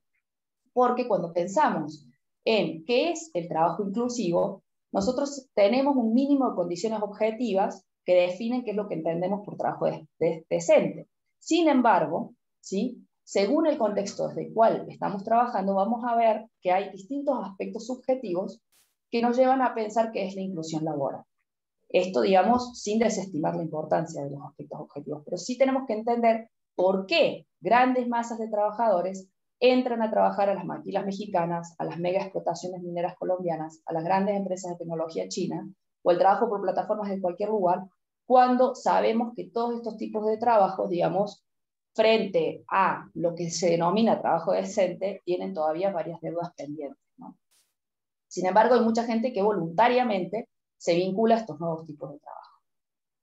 porque cuando pensamos en qué es el trabajo inclusivo, nosotros tenemos un mínimo de condiciones objetivas que definen qué es lo que entendemos por trabajo decente. Sin embargo, ¿sí? Según el contexto desde el cual estamos trabajando, vamos a ver que hay distintos aspectos subjetivos que nos llevan a pensar qué es la inclusión laboral. Esto, digamos, sin desestimar la importancia de los aspectos objetivos, pero sí tenemos que entender por qué grandes masas de trabajadores entran a trabajar a las maquilas mexicanas, a las mega explotaciones mineras colombianas, a las grandes empresas de tecnología china, o el trabajo por plataformas de cualquier lugar, cuando sabemos que todos estos tipos de trabajos, digamos, frente a lo que se denomina trabajo decente, tienen todavía varias deudas pendientes, ¿no? Sin embargo, hay mucha gente que voluntariamente se vincula a estos nuevos tipos de trabajo.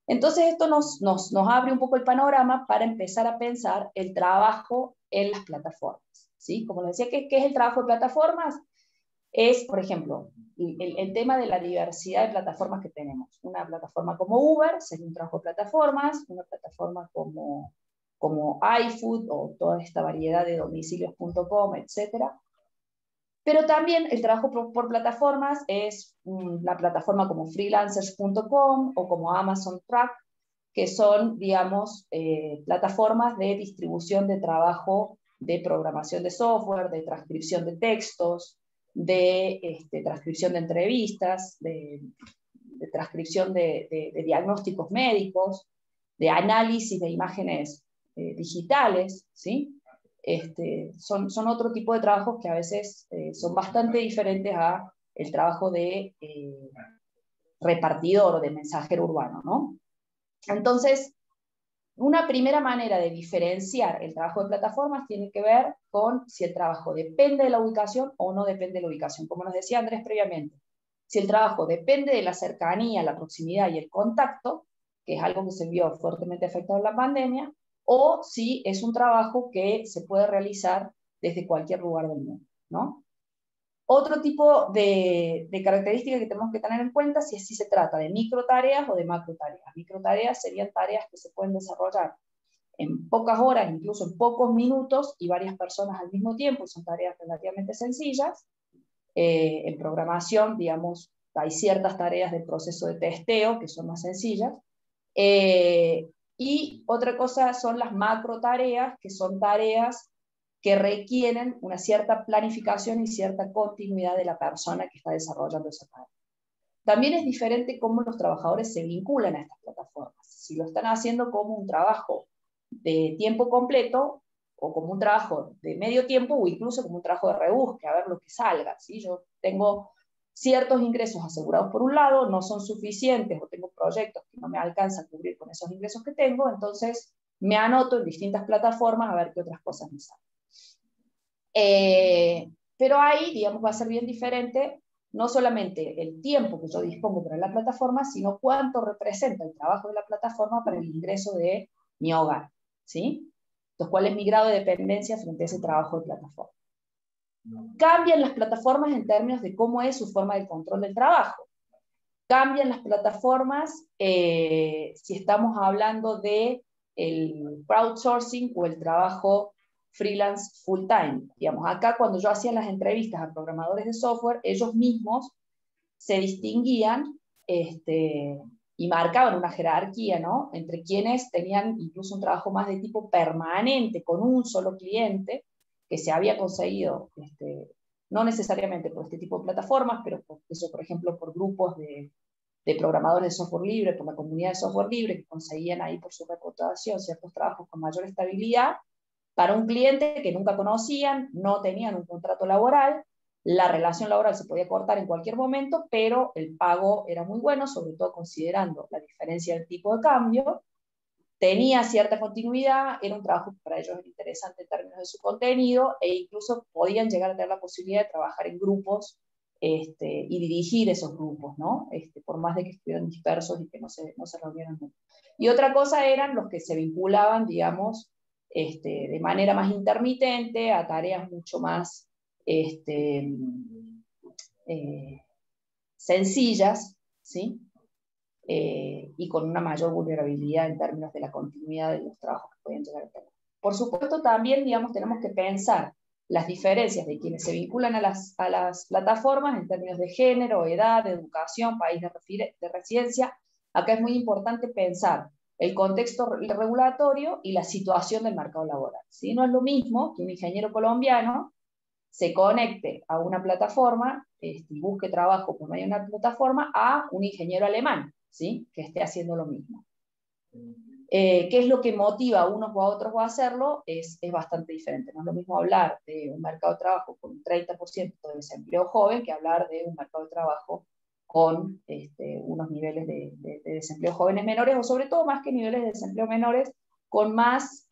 Entonces esto nos abre un poco el panorama para empezar a pensar el trabajo en las plataformas, ¿sí? Como les decía, ¿qué es el trabajo de plataformas? Es, por ejemplo, el tema de la diversidad de plataformas que tenemos. Una plataforma como Uber sería un trabajo de plataformas, una plataforma como iFood o toda esta variedad de domicilios.com, etcétera. Pero también el trabajo por plataformas es una plataforma como freelancers.com o como Amazon Track, que son, digamos, plataformas de distribución de trabajo de programación de software, de transcripción de textos, de transcripción de entrevistas, de transcripción de diagnósticos médicos, de análisis de imágenes digitales, ¿sí? Son otro tipo de trabajos que a veces son bastante diferentes a el trabajo de repartidor o de mensajero urbano, ¿no? Entonces, una primera manera de diferenciar el trabajo de plataformas tiene que ver con si el trabajo depende de la ubicación o no depende de la ubicación. Como nos decía Andrés previamente, si el trabajo depende de la cercanía, la proximidad y el contacto, que es algo que se vio fuertemente afectado en la pandemia, o si es un trabajo que se puede realizar desde cualquier lugar del mundo, ¿no? Otro tipo de características que tenemos que tener en cuenta si se trata de microtareas o de macrotareas. Microtareas serían tareas que se pueden desarrollar en pocas horas, incluso en pocos minutos, y varias personas al mismo tiempo, y son tareas relativamente sencillas. En programación, digamos, hay ciertas tareas del proceso de testeo que son más sencillas. Y otra cosa son las macro tareas, que son tareas que requieren una cierta planificación y cierta continuidad de la persona que está desarrollando esa tarea. También es diferente cómo los trabajadores se vinculan a estas plataformas. Si lo están haciendo como un trabajo de tiempo completo, o como un trabajo de medio tiempo, o incluso como un trabajo de rebusque, a ver lo que salga. ¿Sí? Yo tengo ciertos ingresos asegurados por un lado, no son suficientes, o tengo proyectos que no me alcanzan a cubrir con esos ingresos que tengo, entonces me anoto en distintas plataformas a ver qué otras cosas me salen. Pero ahí, digamos, va a ser bien diferente no solamente el tiempo que yo dispongo para la plataforma, sino cuánto representa el trabajo de la plataforma para el ingreso de mi hogar, ¿sí? Entonces, ¿cuál es mi grado de dependencia frente a ese trabajo de plataforma? Cambian las plataformas en términos de cómo es su forma de control del trabajo. Cambian las plataformas si estamos hablando de el crowdsourcing o el trabajo freelance full time. Digamos, acá cuando yo hacía las entrevistas a programadores de software, ellos mismos se distinguían y marcaban una jerarquía, ¿no? Entre quienes tenían incluso un trabajo más de tipo permanente con un solo cliente que se había conseguido, no necesariamente por este tipo de plataformas, pero por eso, por ejemplo, por grupos de programadores de software libre, por la comunidad de software libre, que conseguían ahí por su reputación ciertos trabajos con mayor estabilidad, para un cliente que nunca conocían, no tenían un contrato laboral, la relación laboral se podía cortar en cualquier momento, pero el pago era muy bueno, sobre todo considerando la diferencia del tipo de cambio, tenía cierta continuidad, era un trabajo que para ellos era interesante en términos de su contenido, e incluso podían llegar a tener la posibilidad de trabajar en grupos y dirigir esos grupos, ¿no? Por más de que estuvieran dispersos y que no se reunieran mucho. Y otra cosa eran los que se vinculaban, digamos, de manera más intermitente a tareas mucho más sencillas, ¿sí? Y con una mayor vulnerabilidad en términos de la continuidad de los trabajos que pueden llegar a tener. Por supuesto, también, digamos, tenemos que pensar las diferencias de quienes se vinculan a las plataformas en términos de género, edad, de educación, país de residencia. Acá es muy importante pensar el contexto regulatorio y la situación del mercado laboral, ¿sí? No es lo mismo que un ingeniero colombiano se conecte a una plataforma y busque trabajo por medio de una plataforma a un ingeniero alemán, ¿sí? Que esté haciendo lo mismo. ¿Qué es lo que motiva a unos o a otros a hacerlo? Es bastante diferente. No es lo mismo hablar de un mercado de trabajo con un 30% de desempleo joven que hablar de un mercado de trabajo con unos niveles de desempleo jóvenes menores, o sobre todo más que niveles de desempleo menores, con más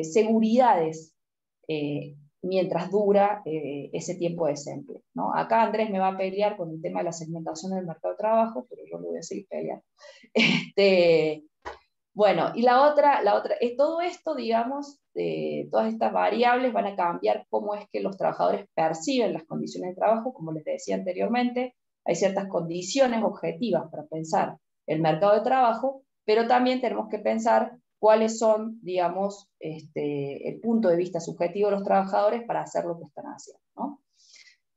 seguridades mientras dura ese tiempo de desempleo, ¿no? Acá Andrés me va a pelear con el tema de la segmentación del mercado de trabajo, pero yo lo voy a seguir peleando. Bueno, y la otra es todo esto, digamos, todas estas variables van a cambiar cómo es que los trabajadores perciben las condiciones de trabajo, como les decía anteriormente, hay ciertas condiciones objetivas para pensar el mercado de trabajo, pero también tenemos que pensar cuáles son, digamos, el punto de vista subjetivo de los trabajadores para hacer lo que están haciendo, ¿no?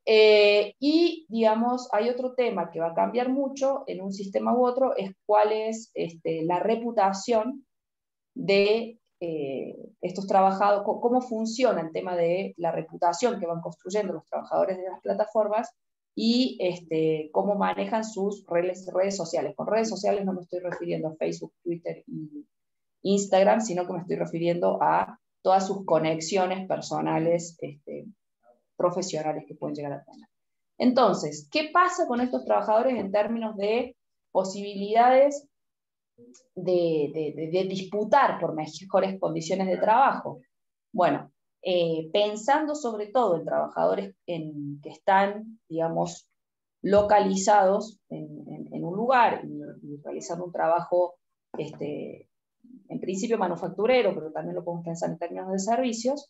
Y, digamos, hay otro tema que va a cambiar mucho en un sistema u otro, es cuál es la reputación de estos trabajadores, cómo funciona el tema de la reputación que van construyendo los trabajadores de las plataformas y cómo manejan sus redes sociales. Con redes sociales no me estoy refiriendo a Facebook, Twitter y Instagram, sino que me estoy refiriendo a todas sus conexiones personales profesionales que pueden llegar a tener. Entonces, ¿qué pasa con estos trabajadores en términos de posibilidades de disputar por mejores condiciones de trabajo? Bueno, pensando sobre todo en trabajadores que están, digamos, localizados en un lugar y realizando un trabajo, en principio manufacturero, pero también lo podemos pensar en términos de servicios,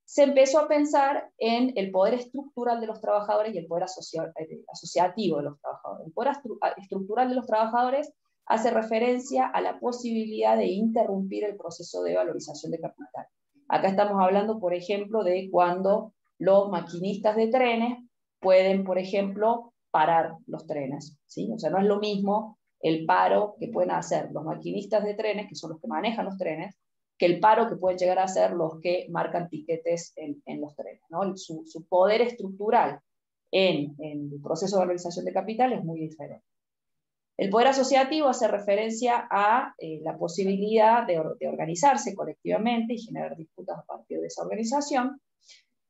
se empezó a pensar en el poder estructural de los trabajadores y el poder asociativo de los trabajadores. El poder estructural de los trabajadores hace referencia a la posibilidad de interrumpir el proceso de valorización de capital. Acá estamos hablando, por ejemplo, de cuando los maquinistas de trenes pueden, por ejemplo, parar los trenes, ¿sí? O sea, no es lo mismo el paro que pueden hacer los maquinistas de trenes, que son los que manejan los trenes, que el paro que pueden llegar a hacer los que marcan tiquetes en los trenes, ¿no? Su poder estructural en el proceso de valorización de capital es muy diferente. El poder asociativo hace referencia a la posibilidad de organizarse colectivamente y generar disputas a partir de esa organización,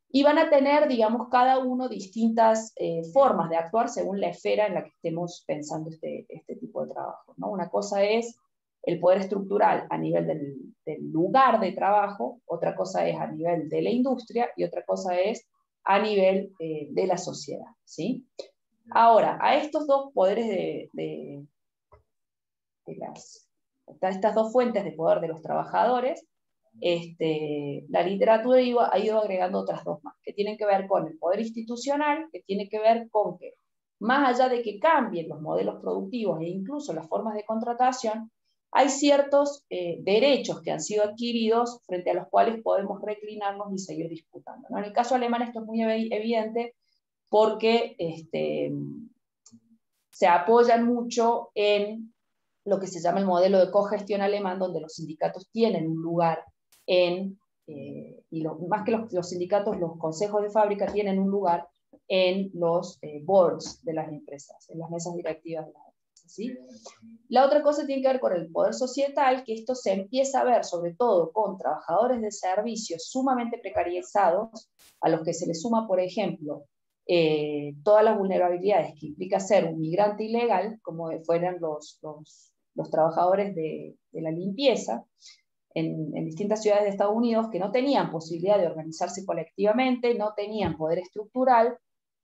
y van a tener, digamos, cada uno distintas formas de actuar según la esfera en la que estemos pensando este tipo de trabajo, ¿no? Una cosa es el poder estructural a nivel del lugar de trabajo, otra cosa es a nivel de la industria y otra cosa es a nivel de la sociedad, ¿sí? Ahora, a estos dos poderes estas dos fuentes de poder de los trabajadores, la literatura ha ido agregando otras dos más, que tienen que ver con el poder institucional, que tiene que ver con que, más allá de que cambien los modelos productivos e incluso las formas de contratación, hay ciertos derechos que han sido adquiridos frente a los cuales podemos reclinarnos y seguir disputando, ¿no? En el caso alemán esto es muy evidente porque se apoyan mucho en lo que se llama el modelo de cogestión alemán, donde los sindicatos tienen un lugar más que los sindicatos, los consejos de fábrica tienen un lugar en los boards de las empresas, en las mesas directivas de las empresas, ¿sí? La otra cosa tiene que ver con el poder societal, que esto se empieza a ver sobre todo con trabajadores de servicios sumamente precarizados, a los que se les suma, por ejemplo, todas las vulnerabilidades que implica ser un migrante ilegal, como fueran los trabajadores de la limpieza, en distintas ciudades de Estados Unidos, que no tenían posibilidad de organizarse colectivamente, no tenían poder estructural,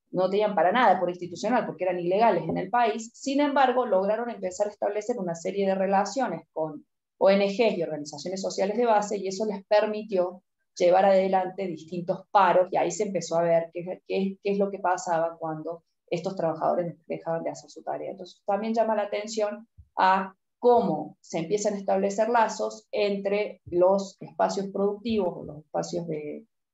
no tenían para nada poder institucional porque eran ilegales en el país. Sin embargo, lograron empezar a establecer una serie de relaciones con ONGs y organizaciones sociales de base, y eso les permitió llevar adelante distintos paros, y ahí se empezó a ver qué es lo que pasaba cuando estos trabajadores dejaban de hacer su tarea. Entonces también llama la atención a cómo se empiezan a establecer lazos entre los espacios productivos o los espacios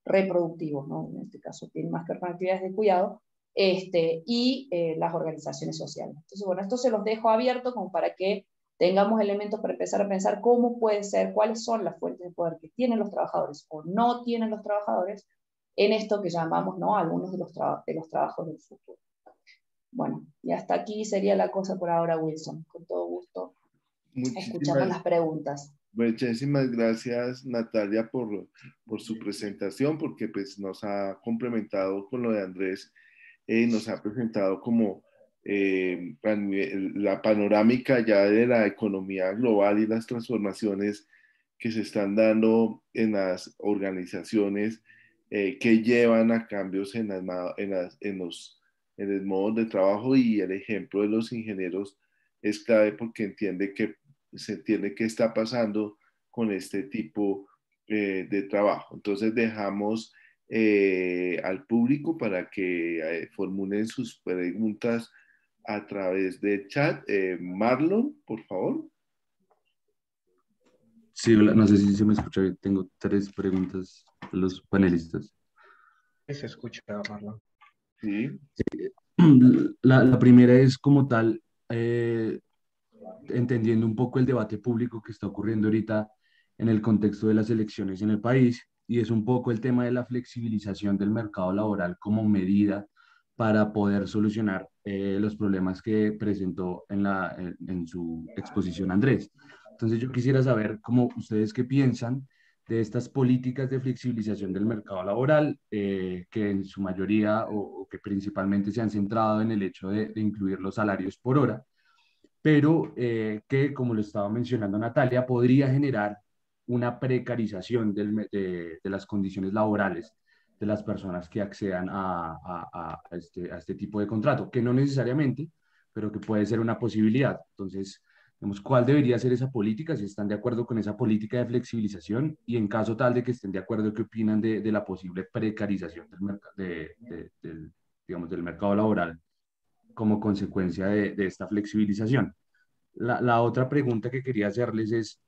reproductivos, ¿no? En este caso tienen más que ver con actividades de cuidado, y las organizaciones sociales. Entonces, bueno, esto se los dejo abierto como para que tengamos elementos para empezar a pensar cómo puede ser, cuáles son las fuentes de poder que tienen los trabajadores o no tienen los trabajadores en esto que llamamos, ¿no?, algunos de los trabajos del futuro. Bueno, y hasta aquí sería la cosa por ahora, Wilson. Con todo gusto escuchamos las preguntas. Muchísimas gracias, Natalia, por su presentación, porque pues nos ha complementado con lo de Andrés, nos ha presentado como la panorámica ya de la economía global y las transformaciones que se están dando en las organizaciones que llevan a cambios en el modo de trabajo, y el ejemplo de los ingenieros es clave porque se entiende qué está pasando con este tipo de trabajo. Entonces dejamos al público para que formulen sus preguntas a través del chat. Marlon, por favor. Sí, no sé si se me escucha bien. Tengo 3 preguntas a los panelistas. Se escucha, Marlon. Sí. La primera es como tal, entendiendo un poco el debate público que está ocurriendo ahorita en el contexto de las elecciones en el país, y es un poco el tema de la flexibilización del mercado laboral como medida para poder solucionar los problemas que presentó en su exposición Andrés. Entonces yo quisiera saber cómo ustedes qué piensan de estas políticas de flexibilización del mercado laboral, que en su mayoría o que principalmente se han centrado en el hecho de incluir los salarios por hora, pero que, como lo estaba mencionando Natalia, podría generar una precarización de las condiciones laborales de las personas que accedan a este tipo de contrato, que no necesariamente, pero que puede ser una posibilidad. Entonces, Digamos, ¿cuál debería ser esa política? Si están de acuerdo con esa política de flexibilización y en caso tal de que estén de acuerdo, ¿qué opinan de la posible precarización del, digamos, del mercado laboral como consecuencia de esta flexibilización? La otra pregunta que quería hacerles es,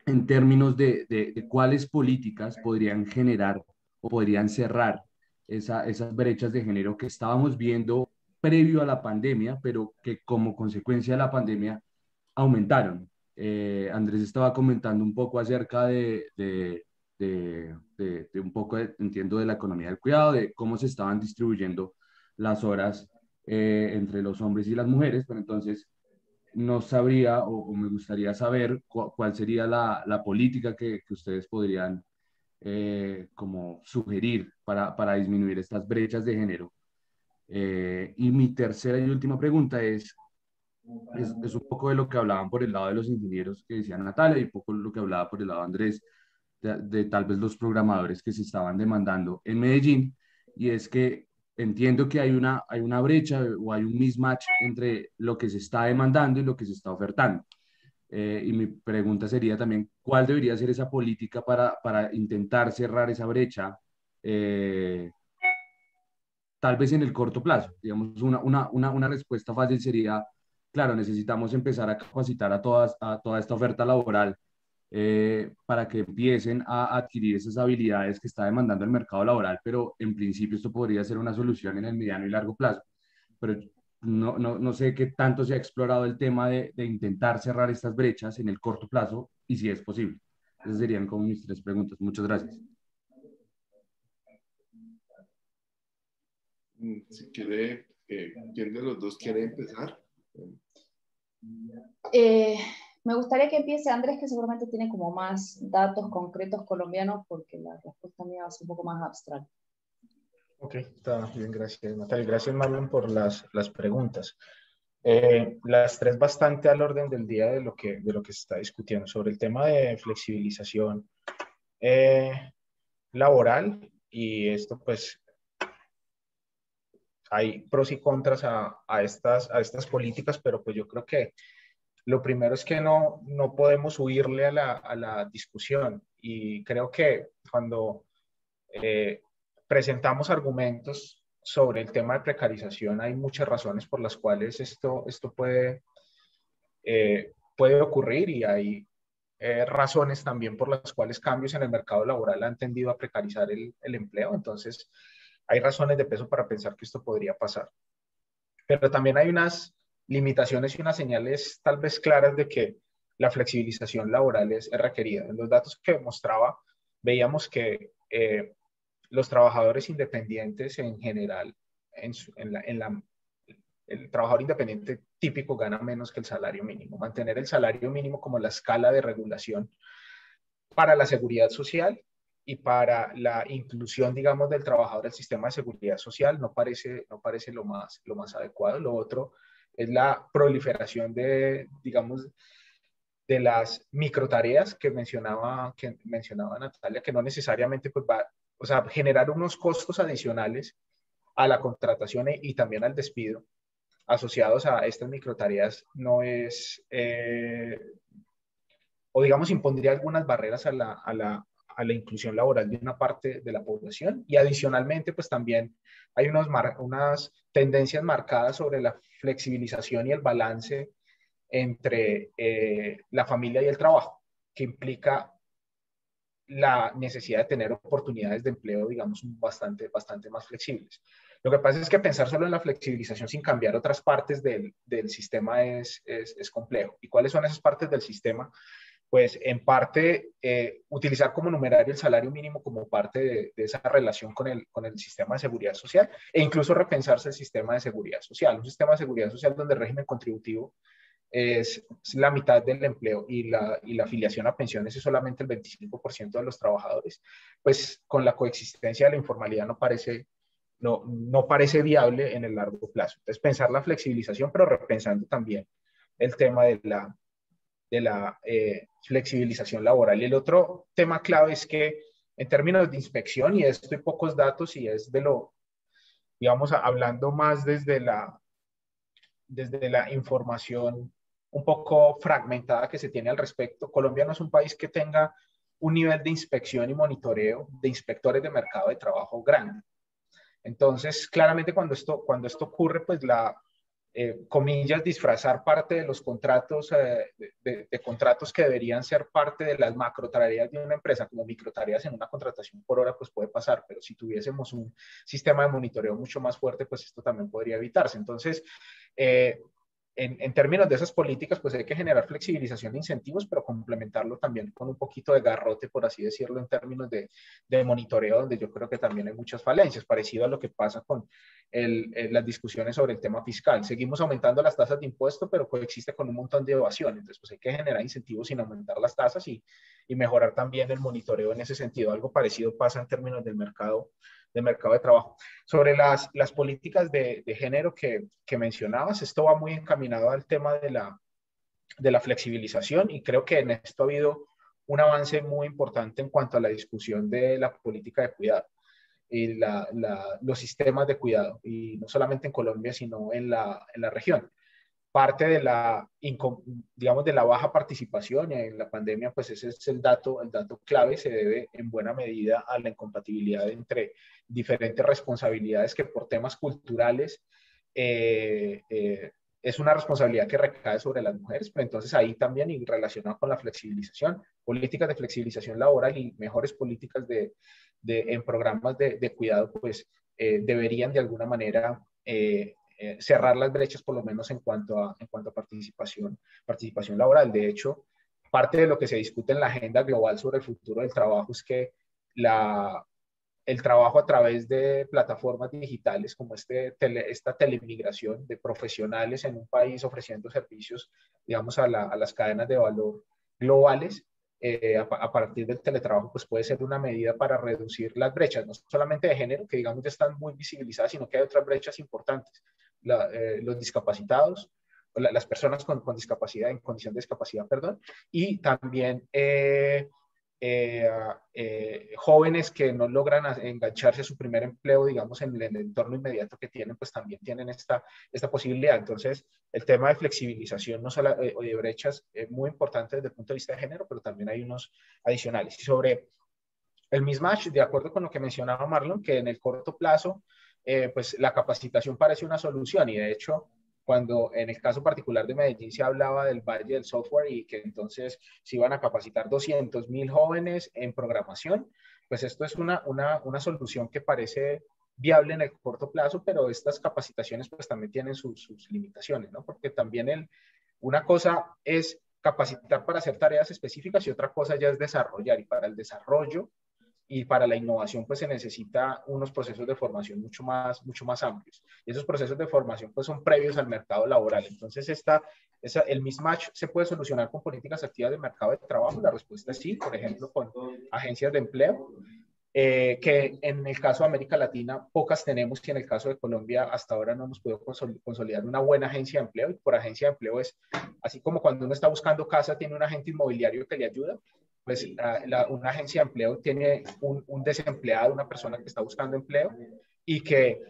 en términos de cuáles políticas podrían generar o podrían cerrar esas brechas de género que estábamos viendo previo a la pandemia, pero que como consecuencia de la pandemia aumentaron. Andrés estaba comentando un poco acerca de un poco, entiendo, de la economía del cuidado, de cómo se estaban distribuyendo las horas entre los hombres y las mujeres, pero entonces no sabría o me gustaría saber cuál sería la política que ustedes podrían como sugerir para disminuir estas brechas de género. Y mi tercera y última pregunta es un poco de lo que hablaban por el lado de los ingenieros que decía Natalia y un poco lo que hablaba por el lado de Andrés, de tal vez los programadores que se estaban demandando en Medellín, y es que entiendo que hay una brecha o hay un mismatch entre lo que se está demandando y lo que se está ofertando. Y mi pregunta sería también, ¿cuál debería ser esa política para intentar cerrar esa brecha? Tal vez en el corto plazo. Digamos, una respuesta fácil sería, claro, necesitamos empezar a capacitar a toda esta oferta laboral para que empiecen a adquirir esas habilidades que está demandando el mercado laboral, pero en principio esto podría ser una solución en el mediano y largo plazo. Pero no sé qué tanto se ha explorado el tema de intentar cerrar estas brechas en el corto plazo y si es posible. Esas serían como mis tres preguntas. Muchas gracias. Si quiere, ¿quién de los dos quiere empezar? Me gustaría que empiece Andrés, que seguramente tiene como más datos concretos colombianos, porque la respuesta mía va a ser un poco más abstracta. Ok, está bien, gracias Natalia. Gracias Marlon por las preguntas. Las tres bastante al orden del día de lo que se está discutiendo sobre el tema de flexibilización laboral, y esto pues hay pros y contras a estas políticas, pero pues yo creo que lo primero es que no podemos huirle a la discusión, y creo que cuando presentamos argumentos sobre el tema de precarización hay muchas razones por las cuales esto puede ocurrir, y hay razones también por las cuales cambios en el mercado laboral han tendido a precarizar el empleo. Entonces, hay razones de peso para pensar que esto podría pasar. Pero también hay unas limitaciones y unas señales tal vez claras de que la flexibilización laboral es requerida. En los datos que mostraba, veíamos que los trabajadores independientes en general, el trabajador independiente típico gana menos que el salario mínimo. Mantener el salario mínimo como la escala de regulación para la seguridad social y para la inclusión, digamos, del trabajador al sistema de seguridad social no parece lo más adecuado. Lo otro es la proliferación digamos, de las microtareas que mencionaba Natalia, que no necesariamente pues, o sea, generar unos costos adicionales a la contratación y también al despido asociados a estas microtareas no es, o digamos, impondría algunas barreras a la inclusión laboral de una parte de la población. Y adicionalmente, pues también hay unas tendencias marcadas sobre la flexibilización y el balance entre la familia y el trabajo, que implica la necesidad de tener oportunidades de empleo, digamos, bastante más flexibles. Lo que pasa es que pensar solo en la flexibilización sin cambiar otras partes del sistema es complejo. ¿Y cuáles son esas partes del sistema? Pues en parte utilizar como numerario el salario mínimo como parte de esa relación con el sistema de seguridad social, e incluso repensarse el sistema de seguridad social, un sistema de seguridad social donde el régimen contributivo es la mitad del empleo y la afiliación a pensiones es solamente el 25% de los trabajadores, pues con la coexistencia de la informalidad no parece viable en el largo plazo. Entonces, pensar la flexibilización, pero repensando también el tema de la flexibilización laboral. Y el otro tema clave es que en términos de inspección, y esto hay pocos datos y es digamos, hablando más desde la información un poco fragmentada que se tiene al respecto. Colombia no es un país que tenga un nivel de inspección y monitoreo de inspectores de mercado de trabajo grande. Entonces, claramente cuando esto ocurre, pues comillas, disfrazar parte de los contratos, de contratos que deberían ser parte de las macro tareas de una empresa, como micro tareas en una contratación por hora, pues puede pasar, pero si tuviésemos un sistema de monitoreo mucho más fuerte, pues esto también podría evitarse. Entonces, en términos de esas políticas, pues hay que generar flexibilización de incentivos, pero complementarlo también con un poquito de garrote, por así decirlo, en términos de monitoreo, donde yo creo que también hay muchas falencias, parecido a lo que pasa con las discusiones sobre el tema fiscal. Seguimos aumentando las tasas de impuesto, pero coexiste con un montón de evasión. Entonces, pues hay que generar incentivos sin aumentar las tasas y mejorar también el monitoreo en ese sentido. Algo parecido pasa en términos del mercado de trabajo. Sobre las políticas de género que mencionabas, esto va muy encaminado al tema de la flexibilización y creo que en esto ha habido un avance muy importante en cuanto a la discusión de la política de cuidado y los sistemas de cuidado, y no solamente en Colombia, sino en la región. Parte de digamos, de la baja participación en la pandemia, pues ese es el dato clave, se debe en buena medida a la incompatibilidad entre diferentes responsabilidades que por temas culturales es una responsabilidad que recae sobre las mujeres, pero entonces ahí también, y relacionado con la flexibilización, políticas de flexibilización laboral y mejores políticas en programas de cuidado, pues deberían de alguna manera cerrar las brechas, por lo menos en cuanto a participación laboral. De hecho, parte de lo que se discute en la agenda global sobre el futuro del trabajo es que el trabajo a través de plataformas digitales como esta telemigración de profesionales en un país ofreciendo servicios, digamos, a las cadenas de valor globales, a partir del teletrabajo, pues puede ser una medida para reducir las brechas, no solamente de género, que digamos ya están muy visibilizadas, sino que hay otras brechas importantes. Los discapacitados, las personas con discapacidad, en condición de discapacidad, perdón, y también jóvenes que no logran engancharse a su primer empleo, digamos, en el entorno inmediato que tienen, pues también tienen esta posibilidad. Entonces, el tema de flexibilización no solo, o de brechas es muy importante desde el punto de vista de género, pero también hay unos adicionales. Y sobre el mismatch, de acuerdo con lo que mencionaba Marlon, que en el corto plazo, pues la capacitación parece una solución, y de hecho, cuando en el caso particular de Medellín se hablaba del Valle del Software y que entonces se iban a capacitar 200.000 jóvenes en programación, pues esto es una solución que parece viable en el corto plazo, pero estas capacitaciones pues también tienen sus limitaciones, ¿no? Porque también una cosa es capacitar para hacer tareas específicas y otra cosa ya es desarrollar, y para el desarrollo y para la innovación pues se necesita unos procesos de formación mucho más amplios. Y esos procesos de formación pues son previos al mercado laboral. Entonces el mismatch se puede solucionar con políticas activas de mercado de trabajo. La respuesta es sí, por ejemplo con agencias de empleo, que en el caso de América Latina pocas tenemos, y en el caso de Colombia hasta ahora no hemos podido consolidar una buena agencia de empleo. Y por agencia de empleo es así como cuando uno está buscando casa tiene un agente inmobiliario que le ayuda, pues una agencia de empleo tiene un desempleado, una persona que está buscando empleo, y que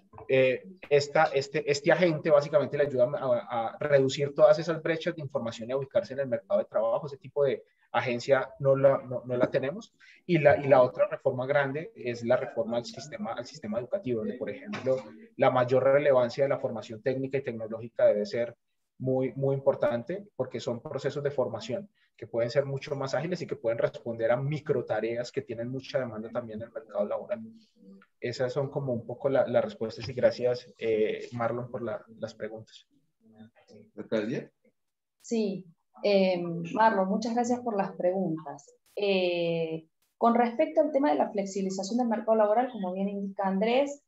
este agente básicamente le ayuda a reducir todas esas brechas de información y a ubicarse en el mercado de trabajo. Ese tipo de agencia no la tenemos. Y la otra reforma grande es la reforma al sistema educativo, donde, por ejemplo, la mayor relevancia de la formación técnica y tecnológica debe ser muy, muy importante, porque son procesos de formación que pueden ser mucho más ágiles y que pueden responder a micro tareas que tienen mucha demanda también en el mercado laboral. Esas son como un poco las respuestas, y gracias, Marlon, por las preguntas. ¿Natalia? Sí, Marlon, muchas gracias por las preguntas. Con respecto al tema de la flexibilización del mercado laboral, como bien indica Andrés,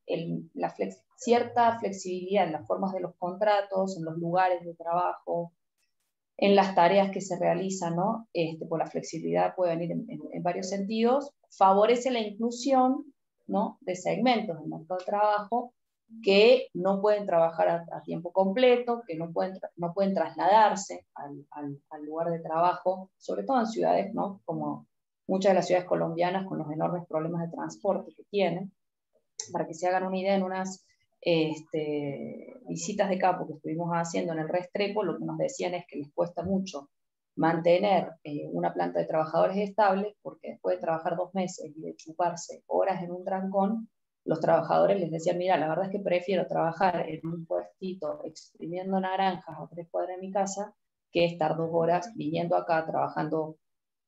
cierta flexibilidad en las formas de los contratos, en los lugares de trabajo, en las tareas que se realizan, ¿no? Por la flexibilidad puede venir en varios sentidos, favorece la inclusión, ¿no?, de segmentos del mercado de trabajo que no pueden trabajar a tiempo completo, que no pueden trasladarse al lugar de trabajo, sobre todo en ciudades, ¿no?, como muchas de las ciudades colombianas, con los enormes problemas de transporte que tienen. Para que se hagan una idea, en unas visitas de campo que estuvimos haciendo en el Restrepo, lo que nos decían es que les cuesta mucho mantener una planta de trabajadores estable, porque después de trabajar 2 meses y de chuparse horas en un trancón, los trabajadores les decían, mira, la verdad es que prefiero trabajar en un puestito exprimiendo naranjas a 3 cuadras de mi casa, que estar 2 horas viniendo acá trabajando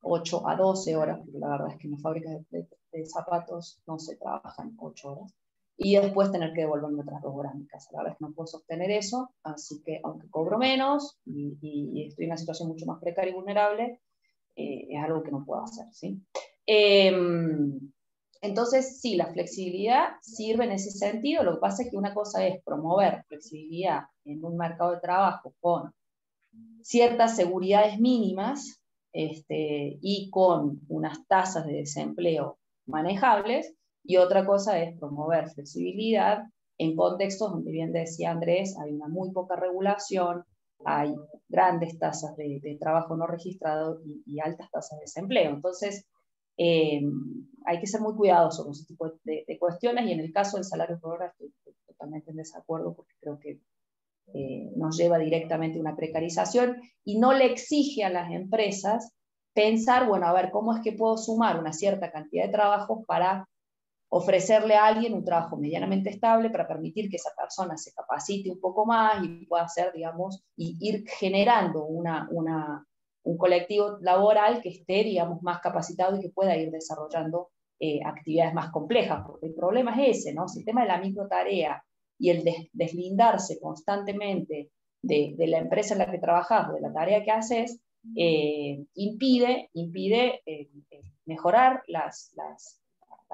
8 a 12 horas, porque la verdad es que en las fábricas de zapatos no se trabajan 8 horas, y después tener que devolverme otras 2 horas a mi casa. La verdad es que no puedo sostener eso, así que aunque cobro menos y estoy en una situación mucho más precaria y vulnerable, es algo que no puedo hacer, ¿sí? Entonces, sí, la flexibilidad sirve en ese sentido. Lo que pasa es que una cosa es promover flexibilidad en un mercado de trabajo con ciertas seguridades mínimas y con unas tasas de desempleo manejables, y otra cosa es promover flexibilidad en contextos donde, bien decía Andrés, hay una muy poca regulación, hay grandes tasas de trabajo no registrado y altas tasas de desempleo. Entonces, hay que ser muy cuidadosos con ese tipo de cuestiones, y en el caso del salario por hora estoy totalmente en desacuerdo, porque creo que nos lleva directamente a una precarización y no le exige a las empresas pensar, bueno, a ver, ¿cómo es que puedo sumar una cierta cantidad de trabajos para ofrecerle a alguien un trabajo medianamente estable, para permitir que esa persona se capacite un poco más y pueda hacer, digamos, y ir generando un colectivo laboral que esté, digamos, más capacitado y que pueda ir desarrollando actividades más complejas? Porque el problema es ese, ¿no? El tema de la microtarea y el deslindarse constantemente de la empresa en la que trabajas, de la tarea que haces, impide mejorar la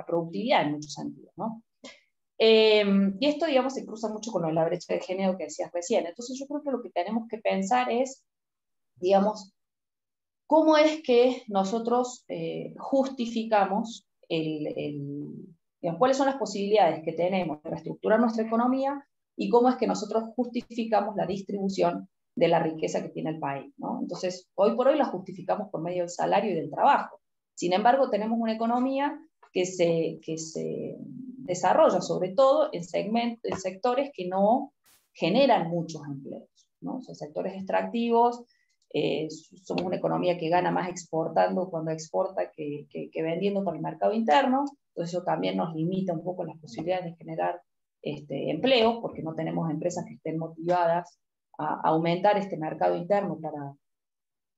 productividad en muchos sentidos, ¿no? Y esto, digamos, se cruza mucho con la brecha de género que decías recién. Entonces yo creo que lo que tenemos que pensar es, digamos, cómo es que nosotros justificamos digamos, cuáles son las posibilidades que tenemos de reestructurar nuestra economía, y cómo es que nosotros justificamos la distribución de la riqueza que tiene el país, ¿no? Entonces, hoy por hoy la justificamos por medio del salario y del trabajo. Sin embargo, tenemos una economía que se desarrolla sobre todo en sectores que no generan muchos empleos, ¿no? O sea, sectores extractivos. Somos una economía que gana más exportando cuando exporta que vendiendo para el mercado interno. Entonces eso también nos limita un poco las posibilidades de generar empleo, porque no tenemos empresas que estén motivadas a aumentar este mercado interno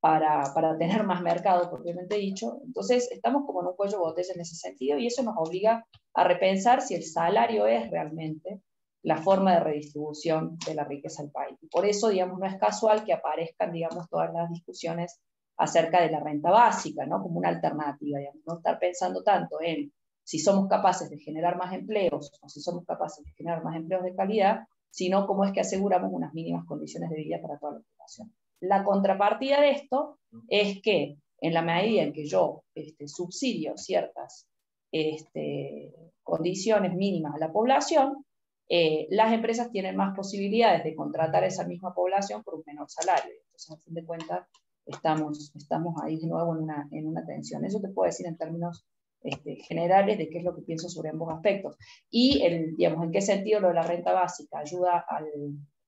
para tener más mercado, propiamente dicho. Entonces estamos como en un cuello de botella en ese sentido, y eso nos obliga a repensar si el salario es realmente la forma de redistribución de la riqueza del país. Y por eso, digamos, no es casual que aparezcan, digamos, todas las discusiones acerca de la renta básica, ¿no? Como una alternativa, digamos, no estar pensando tanto en si somos capaces de generar más empleos o si somos capaces de generar más empleos de calidad, sino cómo es que aseguramos unas mínimas condiciones de vida para toda la población. La contrapartida de esto es que en la medida en que yo subsidio ciertas condiciones mínimas a la población, las empresas tienen más posibilidades de contratar a esa misma población por un menor salario. Entonces, a fin de cuentas, estamos ahí de nuevo en una tensión. Eso te puedo decir en términos generales de qué es lo que pienso sobre ambos aspectos. Y, digamos, en qué sentido lo de la renta básica ayuda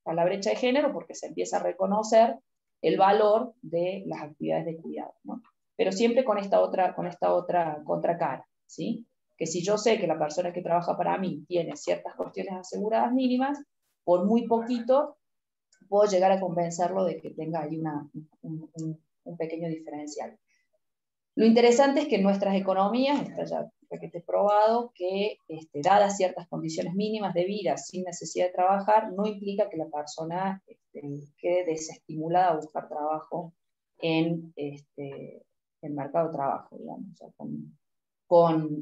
a la brecha de género, porque se empieza a reconocer el valor de las actividades de cuidado, ¿no? Pero siempre con esta otra contracara, ¿sí? Que si yo sé que la persona que trabaja para mí tiene ciertas cuestiones aseguradas mínimas, por muy poquito puedo llegar a convencerlo de que tenga ahí un pequeño diferencial. Lo interesante es que en nuestras economías está ya requete probado que, dadas ciertas condiciones mínimas de vida sin necesidad de trabajar, no implica que la persona quede desestimulada a buscar trabajo en el mercado de trabajo, digamos. O sea,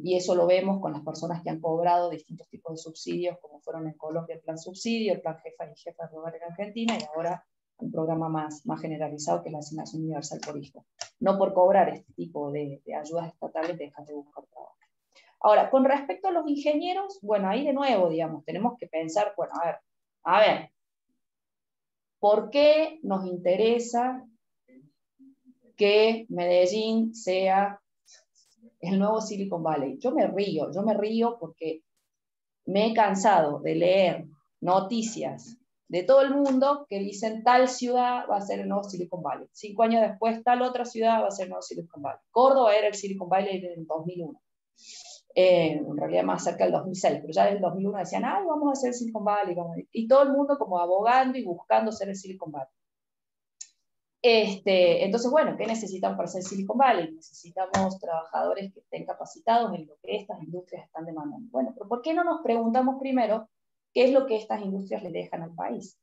y eso lo vemos con las personas que han cobrado distintos tipos de subsidios, como fueron en Colombia el Plan Subsidio, el Plan Jefas y Jefas de Hogar en Argentina, y ahora un programa más generalizado, que es la Asignación Universal por Hijo. No por cobrar este tipo de ayudas estatales dejas de buscar trabajo. Ahora, con respecto a los ingenieros, bueno, ahí de nuevo, digamos, tenemos que pensar, bueno, a ver, ¿por qué nos interesa que Medellín sea el nuevo Silicon Valley? Yo me río porque me he cansado de leer noticias de todo el mundo que dicen tal ciudad va a ser el nuevo Silicon Valley. 5 años después, tal otra ciudad va a ser el nuevo Silicon Valley. Córdoba era el Silicon Valley en 2001. En realidad más cerca del 2006, pero ya en el 2001 decían, ay, vamos a hacer el Silicon Valley. Y todo el mundo como abogando y buscando ser el Silicon Valley. Entonces, bueno, ¿qué necesitamos para ser Silicon Valley? Necesitamos trabajadores que estén capacitados en lo que estas industrias están demandando. Bueno, pero ¿por qué no nos preguntamos primero qué es lo que estas industrias le dejan al país?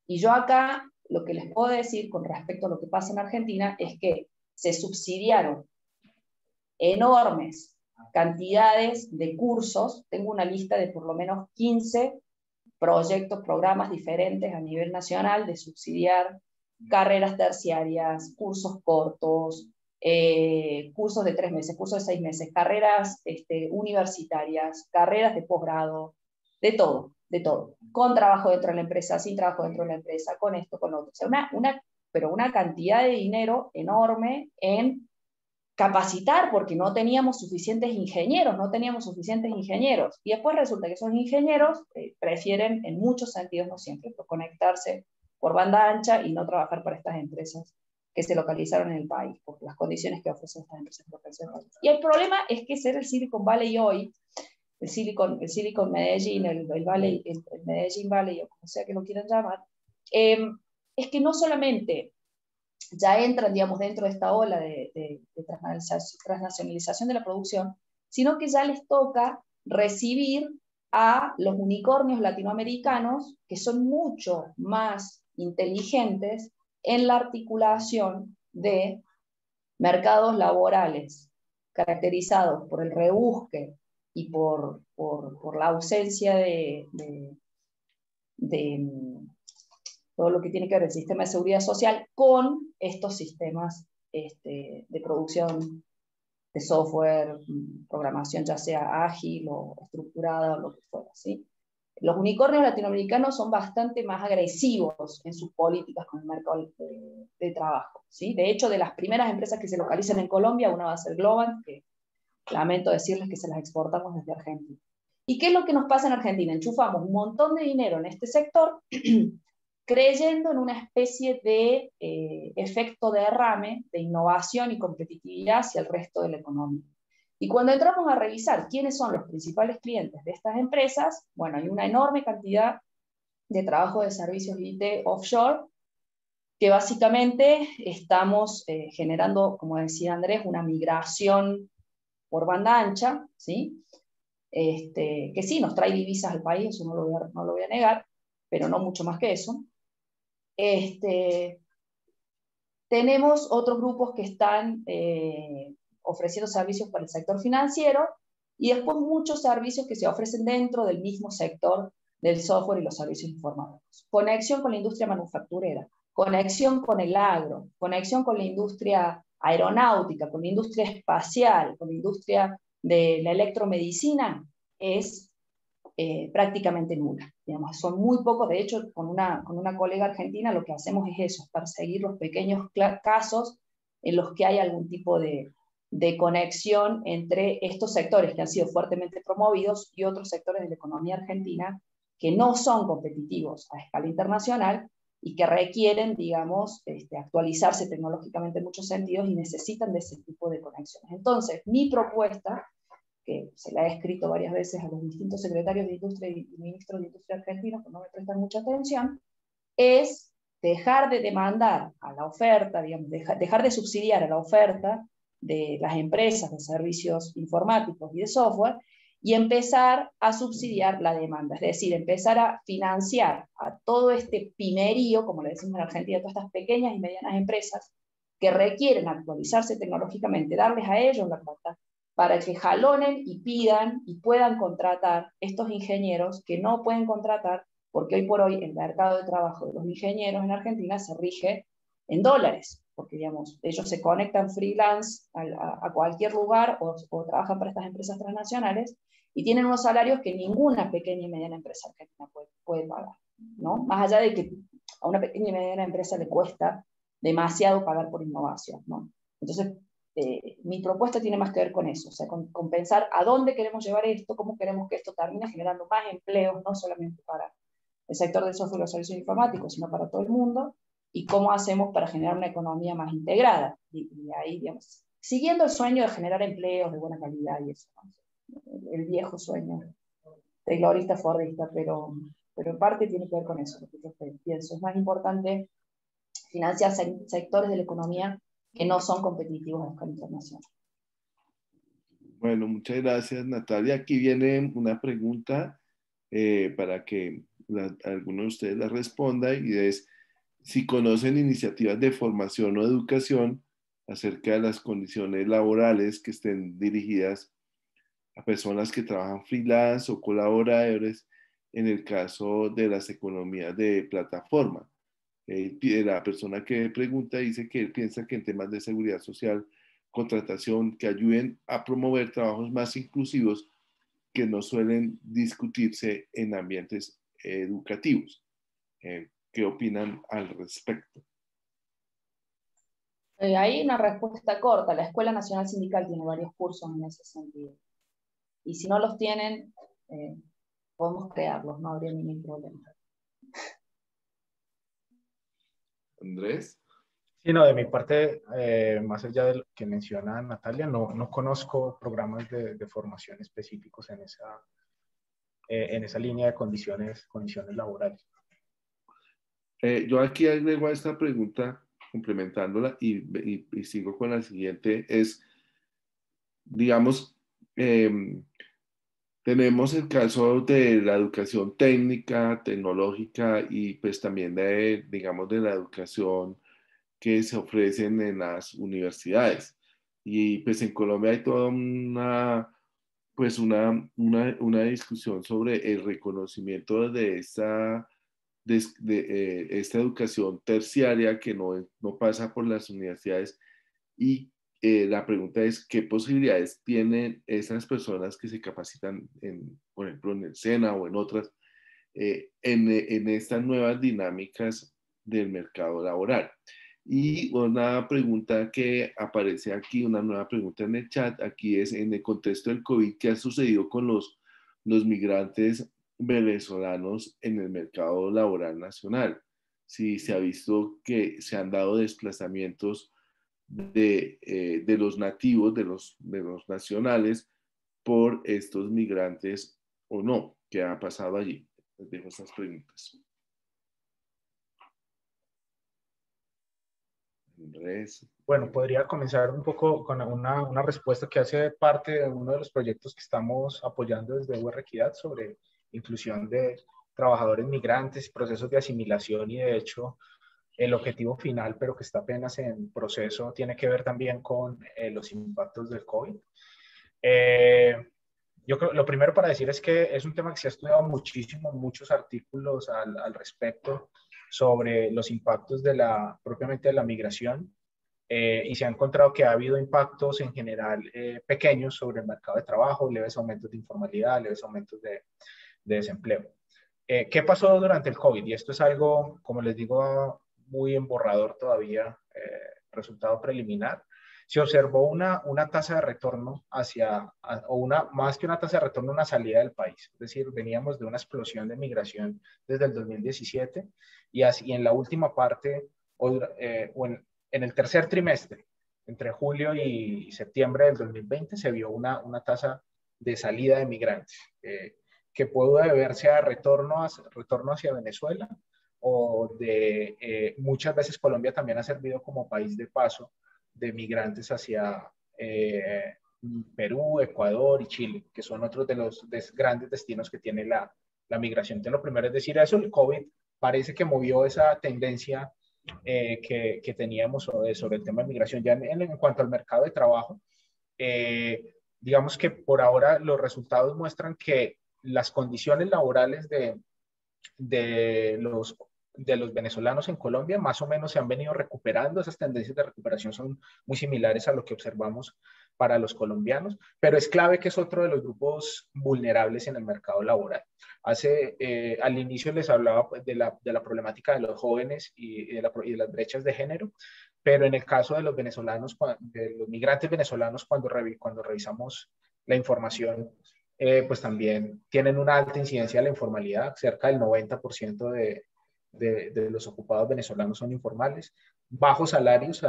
Y yo acá lo que les puedo decir con respecto a lo que pasa en Argentina es que se subsidiaron enormes cantidades de cursos. Tengo una lista de por lo menos 15 proyectos, programas diferentes a nivel nacional de subsidiar carreras terciarias, cursos cortos, cursos de 3 meses, cursos de 6 meses, carreras universitarias, carreras de posgrado, de todo, con trabajo dentro de la empresa, sin trabajo dentro de la empresa, con esto, con lo otro. O sea, pero una cantidad de dinero enorme en capacitar, porque no teníamos suficientes ingenieros, y después resulta que esos ingenieros prefieren, en muchos sentidos, no siempre, pero conectarse por banda ancha y no trabajar para estas empresas que se localizaron en el país, por las condiciones que ofrecen estas empresas. Y el problema es que ser el Silicon Valley hoy, el Silicon Medellín, el Medellín Valley, o como sea que lo quieran llamar, es que no solamente ya entran, digamos, dentro de esta ola de transnacionalización de la producción, sino que ya les toca recibir a los unicornios latinoamericanos, que son mucho más inteligentes en la articulación de mercados laborales caracterizados por el rebusque y por la ausencia de todo lo que tiene que ver el sistema de seguridad social con estos sistemas de producción de software, programación ya sea ágil o estructurada o lo que fuera, ¿sí? Los unicornios latinoamericanos son bastante más agresivos en sus políticas con el mercado de trabajo, ¿sí? De hecho, de las primeras empresas que se localizan en Colombia, una va a ser Globant, que lamento decirles que se las exportamos desde Argentina. ¿Y qué es lo que nos pasa en Argentina? Enchufamos un montón de dinero en este sector creyendo en una especie de efecto derrame de innovación y competitividad hacia el resto de la economía. Y cuando entramos a revisar quiénes son los principales clientes de estas empresas, bueno, hay una enorme cantidad de trabajo de servicios IT offshore, que básicamente estamos generando, como decía Andrés, una migración por banda ancha, ¿sí? Que sí nos trae divisas al país, eso no lo voy a negar, pero no mucho más que eso. Tenemos otros grupos que están ofreciendo servicios para el sector financiero y después muchos servicios que se ofrecen dentro del mismo sector del software y los servicios informáticos. Conexión con la industria manufacturera, conexión con el agro, conexión con la industria aeronáutica, con la industria espacial, con la industria de la electromedicina, es prácticamente nula. Digamos, son muy pocos. De hecho, con una colega argentina lo que hacemos es eso, perseguir los pequeños casos en los que hay algún tipo de conexión entre estos sectores que han sido fuertemente promovidos y otros sectores de la economía argentina que no son competitivos a escala internacional y que requieren, digamos, actualizarse tecnológicamente en muchos sentidos y necesitan de ese tipo de conexiones. Entonces, mi propuesta, que se la he escrito varias veces a los distintos secretarios de Industria y ministros de Industria argentinos, que no me prestan mucha atención, es dejar de demandar a la oferta, digamos, dejar de subsidiar a la oferta de las empresas de servicios informáticos y de software y empezar a subsidiar la demanda, es decir, empezar a financiar a todo este pimerío, como le decimos en Argentina, a todas estas pequeñas y medianas empresas que requieren actualizarse tecnológicamente, darles a ellos la plata para que jalonen y pidan y puedan contratar estos ingenieros que no pueden contratar porque hoy por hoy el mercado de trabajo de los ingenieros en Argentina se rige en dólares, porque digamos, ellos se conectan freelance a cualquier lugar o trabajan para estas empresas transnacionales y tienen unos salarios que ninguna pequeña y mediana empresa argentina puede pagar, ¿no? Más allá de que a una pequeña y mediana empresa le cuesta demasiado pagar por innovación, ¿no? Entonces, mi propuesta tiene más que ver con eso, o sea, con pensar a dónde queremos llevar esto, cómo queremos que esto termine generando más empleos, no solamente para el sector del software y los servicios informáticos, sino para todo el mundo, y cómo hacemos para generar una economía más integrada. Y ahí, digamos, siguiendo el sueño de generar empleos de buena calidad y eso, ¿no? El viejo sueño taylorista, fordista, pero en parte tiene que ver con eso, lo que yo pienso. Es más importante financiar sectores de la economía que no son competitivos a escala internacional. Bueno, muchas gracias, Natalia. Aquí viene una pregunta para que alguno de ustedes la responda, y es si conocen iniciativas de formación o educación acerca de las condiciones laborales que estén dirigidas a personas que trabajan freelance o colaboradores en el caso de las economías de plataforma. La persona que pregunta dice que él piensa que en temas de seguridad social, contratación, que ayuden a promover trabajos más inclusivos que no suelen discutirse en ambientes educativos. ¿Qué opinan al respecto? Hay una respuesta corta. La Escuela Nacional Sindical tiene varios cursos en ese sentido. Y si no los tienen, podemos crearlos, no habría ningún problema. Andrés. Sí, no, de mi parte, más allá de lo que menciona Natalia, no conozco programas de formación específicos en esa línea de condiciones laborales. Yo aquí agrego a esta pregunta, complementándola, y sigo con la siguiente, es, digamos, tenemos el caso de la educación técnica, tecnológica, y pues también de, digamos, de la educación que se ofrecen en las universidades. Y pues en Colombia hay toda pues una discusión sobre el reconocimiento de esta educación terciaria que no pasa por las universidades, y la pregunta es, ¿qué posibilidades tienen esas personas que se capacitan, por ejemplo, en el SENA o en otras, en estas nuevas dinámicas del mercado laboral? Y una pregunta que aparece aquí, una nueva pregunta en el chat, aquí es, en el contexto del COVID, ¿qué ha sucedido con los migrantes venezolanos en el mercado laboral nacional? Si se ha visto que se han dado desplazamientos de los nativos, de los nacionales, por estos migrantes o no. ¿Qué ha pasado allí? Les dejo esas preguntas. Andrés. Bueno, podría comenzar un poco con una respuesta que hace parte de uno de los proyectos que estamos apoyando desde UR Equidad sobre inclusión de trabajadores migrantes, procesos de asimilación, y de hecho el objetivo final, pero que está apenas en proceso, tiene que ver también con los impactos del COVID. Yo creo, lo primero para decir es que es un tema que se ha estudiado muchísimo, muchos artículos al respecto sobre los impactos propiamente de la migración, y se ha encontrado que ha habido impactos en general pequeños sobre el mercado de trabajo, leves aumentos de informalidad, leves aumentos de desempleo. ¿Qué pasó durante el COVID? Y esto es algo, como les digo, muy emborrador todavía, resultado preliminar. Se observó una tasa de retorno más que una tasa de retorno, una salida del país. Es decir, veníamos de una explosión de migración desde el 2017, y así en la última parte, o en el tercer trimestre, entre julio y septiembre del 2020, se vio una tasa de salida de migrantes, que puede deberse a retorno hacia Venezuela, o muchas veces Colombia también ha servido como país de paso de migrantes hacia Perú, Ecuador y Chile, que son otros de los grandes destinos que tiene la migración. Entonces, lo primero es decir eso. El COVID parece que movió esa tendencia que teníamos sobre el tema de migración. Ya en cuanto al mercado de trabajo, digamos que por ahora los resultados muestran que las condiciones laborales de los de los venezolanos en Colombia más o menos se han venido recuperando. Esas tendencias de recuperación son muy similares a lo que observamos para los colombianos, pero es clave que es otro de los grupos vulnerables en el mercado laboral. Al inicio les hablaba pues, de la problemática de los jóvenes y de las brechas de género, pero en el caso de los venezolanos, de los migrantes venezolanos, cuando revisamos la información, pues también tienen una alta incidencia de la informalidad. Cerca del 90% de los ocupados venezolanos son informales, bajos salarios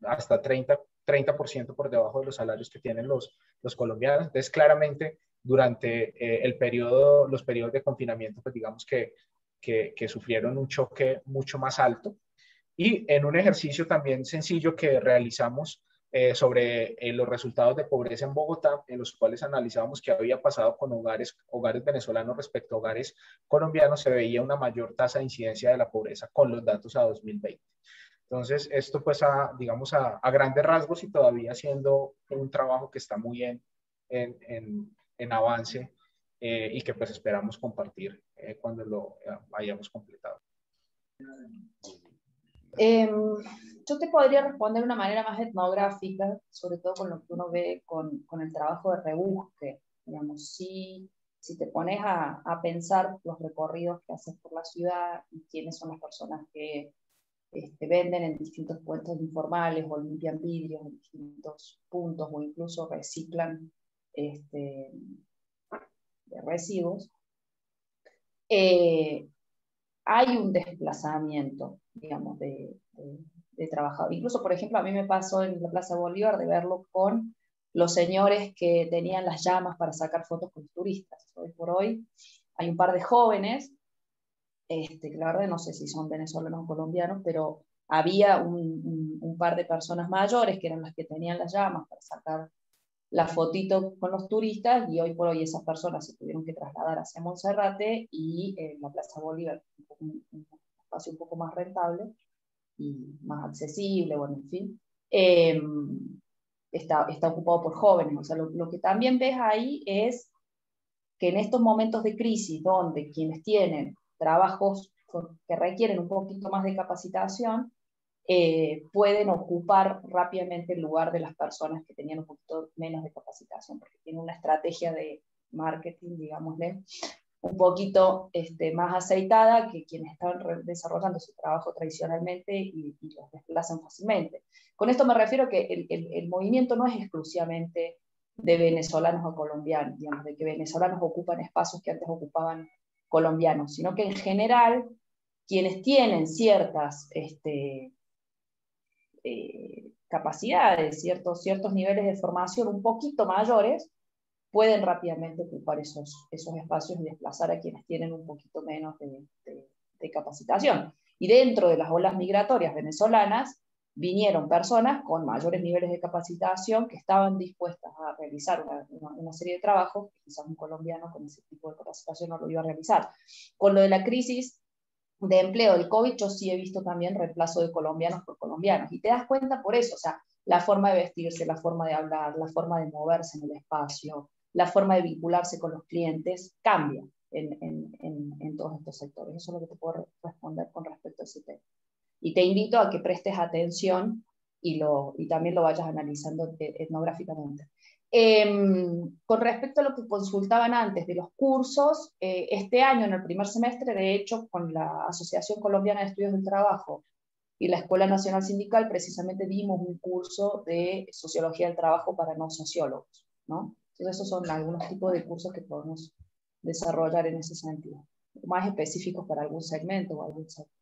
hasta 30% por debajo de los salarios que tienen los colombianos. Entonces, claramente, durante los periodos de confinamiento, pues digamos que sufrieron un choque mucho más alto. Y en un ejercicio también sencillo que realizamos sobre los resultados de pobreza en Bogotá, en los cuales analizábamos qué había pasado con hogares venezolanos respecto a hogares colombianos, se veía una mayor tasa de incidencia de la pobreza con los datos a 2020. Entonces, esto pues digamos a grandes rasgos y todavía siendo un trabajo que está muy en avance y que pues esperamos compartir cuando lo hayamos completado. Yo te podría responder de una manera más etnográfica, sobre todo con lo que uno ve con el trabajo de rebusque. Digamos, si te pones a pensar los recorridos que haces por la ciudad y quiénes son las personas que venden en distintos puestos informales o limpian vidrios en distintos puntos o incluso reciclan de residuos, hay un desplazamiento, digamos, de trabajadores. Incluso, por ejemplo, a mí me pasó en la Plaza Bolívar de verlo con los señores que tenían las llamas para sacar fotos con los turistas. Hoy por hoy hay un par de jóvenes, que la verdad no sé si son venezolanos o colombianos, pero había un par de personas mayores que eran las que tenían las llamas para sacar la fotito con los turistas, y hoy por hoy esas personas se tuvieron que trasladar hacia Monserrate y la Plaza Bolívar, un espacio un poco más rentable y más accesible, bueno, en fin, está ocupado por jóvenes. O sea, lo que también ves ahí es que en estos momentos de crisis, donde quienes tienen trabajos que requieren un poquito más de capacitación, pueden ocupar rápidamente el lugar de las personas que tenían un poquito menos de capacitación, porque tienen una estrategia de marketing, digámosle, un poquito más aceitada que quienes están desarrollando su trabajo tradicionalmente y los desplazan fácilmente. Con esto me refiero que el movimiento no es exclusivamente de venezolanos o colombianos, digamos, de que venezolanos ocupan espacios que antes ocupaban colombianos, sino que en general quienes tienen ciertas capacidades, ciertos niveles de formación un poquito mayores, pueden rápidamente ocupar esos espacios y desplazar a quienes tienen un poquito menos de capacitación. Y dentro de las olas migratorias venezolanas, vinieron personas con mayores niveles de capacitación que estaban dispuestas a realizar una serie de trabajos que quizás un colombiano con ese tipo de capacitación no lo iba a realizar. Con lo de la crisis de empleo del COVID, yo sí he visto también reemplazo de colombianos por colombianos. Y te das cuenta por eso, o sea, la forma de vestirse, la forma de hablar, la forma de moverse en el espacio, la forma de vincularse con los clientes, cambia en todos estos sectores. Eso es lo que te puedo responder con respecto a ese tema. Y te invito a que prestes atención y también lo vayas analizando etnográficamente. Con respecto a lo que consultaban antes de los cursos, este año en el primer semestre, de hecho, con la Asociación Colombiana de Estudios del Trabajo y la Escuela Nacional Sindical, precisamente dimos un curso de Sociología del Trabajo para no sociólogos, ¿no? Entonces esos son algunos tipos de cursos que podemos desarrollar en ese sentido, más específicos para algún segmento o algún sector.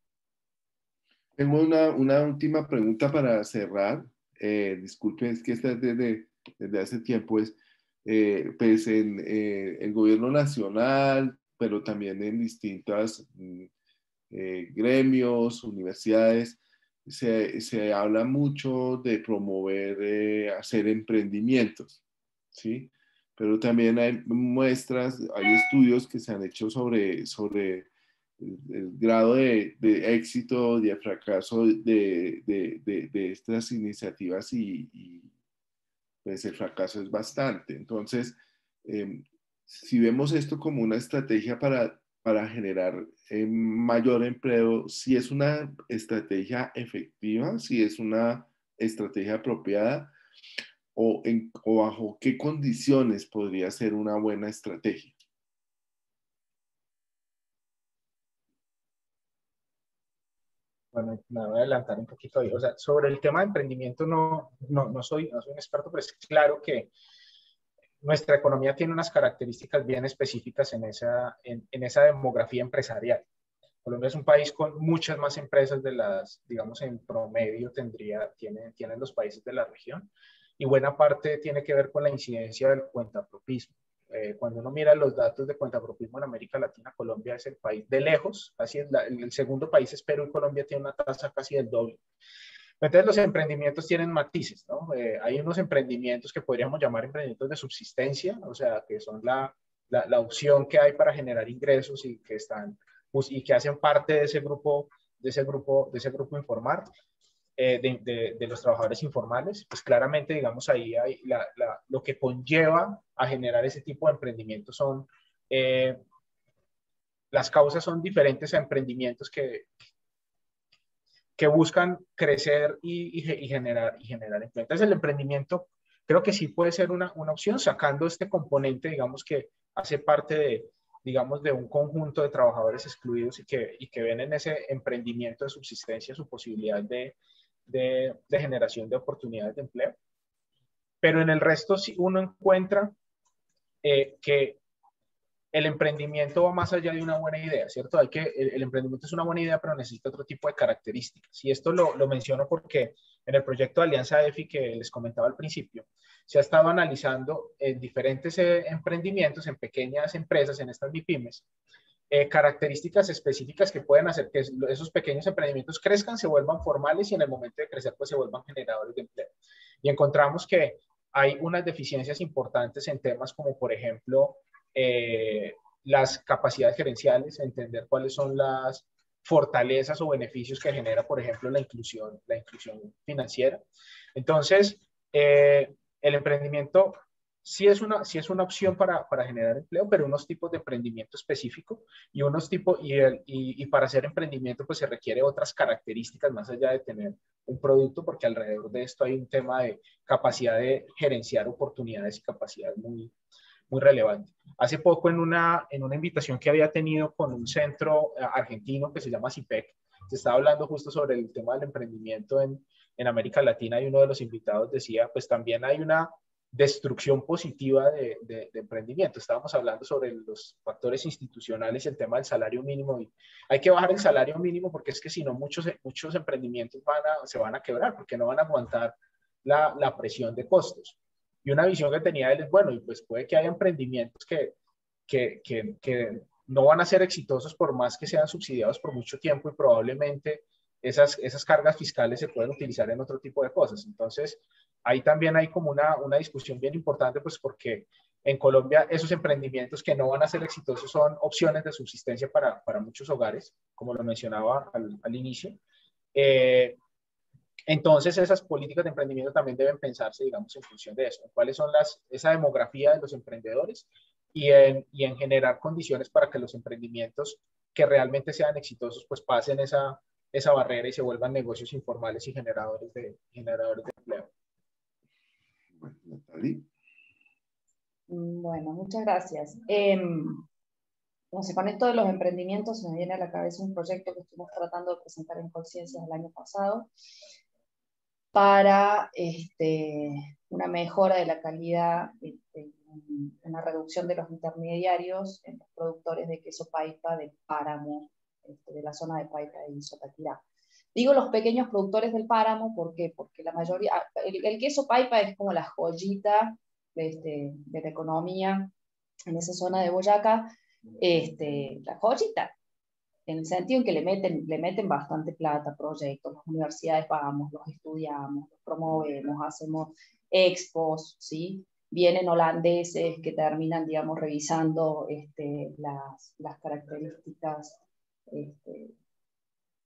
Tengo una última pregunta para cerrar. Disculpe, es que esta es desde hace tiempo. Pues en el gobierno nacional, pero también en distintas gremios, universidades, se habla mucho de promover, hacer emprendimientos, ¿sí? Pero también hay muestras, hay estudios que se han hecho sobre el grado de éxito, de fracaso de estas iniciativas y pues el fracaso es bastante. Entonces, si vemos esto como una estrategia para generar mayor empleo, si es una estrategia efectiva, si es una estrategia apropiada, o bajo qué condiciones podría ser una buena estrategia. Bueno, me voy a adelantar un poquito ahí. O sea, sobre el tema de emprendimiento no soy un experto, pero es claro que nuestra economía tiene unas características bien específicas en esa demografía empresarial. Colombia es un país con muchas más empresas de las, digamos, en promedio tienen los países de la región, y buena parte tiene que ver con la incidencia del cuentapropismo. Cuando uno mira los datos de cuentapropismo en América Latina, Colombia es el país de lejos, casi el segundo país es Perú, y Colombia tiene una tasa casi del doble. Entonces los emprendimientos tienen matices, ¿no? Hay unos emprendimientos que podríamos llamar emprendimientos de subsistencia, o sea, que son la opción que hay para generar ingresos y que están y que hacen parte de ese grupo, de ese grupo informal, de los trabajadores informales. Pues claramente, digamos, ahí hay lo que conlleva a generar ese tipo de emprendimientos son, las causas son diferentes a emprendimientos que buscan crecer y generar empleo. Entonces el emprendimiento creo que sí puede ser una opción, sacando este componente, digamos, que hace parte digamos, de un conjunto de trabajadores excluidos y que ven en ese emprendimiento de subsistencia su posibilidad de generación de oportunidades de empleo. Pero en el resto sí uno encuentra que el emprendimiento va más allá de una buena idea, ¿cierto? El emprendimiento es una buena idea, pero necesita otro tipo de características. Y esto lo menciono porque en el proyecto de Alianza EFI que les comentaba al principio, se ha estado analizando en diferentes emprendimientos, en pequeñas empresas, en estas MIPYMES, características específicas que pueden hacer que esos pequeños emprendimientos crezcan, se vuelvan formales y en el momento de crecer pues se vuelvan generadores de empleo. Y encontramos que hay unas deficiencias importantes en temas como, por ejemplo, las capacidades gerenciales, entender cuáles son las fortalezas o beneficios que genera, por ejemplo, la inclusión financiera. Entonces, el emprendimiento sí es una opción para generar empleo, pero unos tipos de emprendimiento específico y para hacer emprendimiento pues se requiere otras características más allá de tener un producto, porque alrededor de esto hay un tema de capacidad de gerenciar oportunidades y capacidades muy relevante. Hace poco en una invitación que había tenido con un centro argentino que se llama CIPEC, se estaba hablando justo sobre el tema del emprendimiento en América Latina, y uno de los invitados decía, pues también hay una destrucción positiva de emprendimiento. Estábamos hablando sobre los factores institucionales y el tema del salario mínimo, y hay que bajar el salario mínimo porque es que si no muchos emprendimientos se van a quebrar porque no van a aguantar la presión de costos. Y una visión que tenía él es, bueno, y pues puede que haya emprendimientos que no van a ser exitosos por más que sean subsidiados por mucho tiempo, y probablemente esas cargas fiscales se pueden utilizar en otro tipo de cosas. Entonces, ahí también hay como una discusión bien importante, pues porque en Colombia esos emprendimientos que no van a ser exitosos son opciones de subsistencia para muchos hogares, como lo mencionaba al inicio. Entonces, esas políticas de emprendimiento también deben pensarse, digamos, en función de eso. ¿Cuáles son esa demografía de los emprendedores y en generar condiciones para que los emprendimientos que realmente sean exitosos, pues pasen esa barrera y se vuelvan negocios informales y generadores de empleo? Bueno, Natalie. Bueno, muchas gracias. No sé, con esto de los emprendimientos se me viene a la cabeza un proyecto que estuvimos tratando de presentar en Conciencias el año pasado, para una mejora de la calidad, una reducción de los intermediarios en los productores de queso paipa del páramo, de la zona de Paipa y Sotaquirá. Digo los pequeños productores del páramo, ¿por qué? Porque la mayoría, el queso paipa es como la joyita de la economía en esa zona de Boyacá, la joyita, en el sentido en que le meten bastante plata, proyectos, las universidades vamos, los estudiamos, los promovemos, hacemos expos, ¿sí? Vienen holandeses que terminan, digamos, revisando las características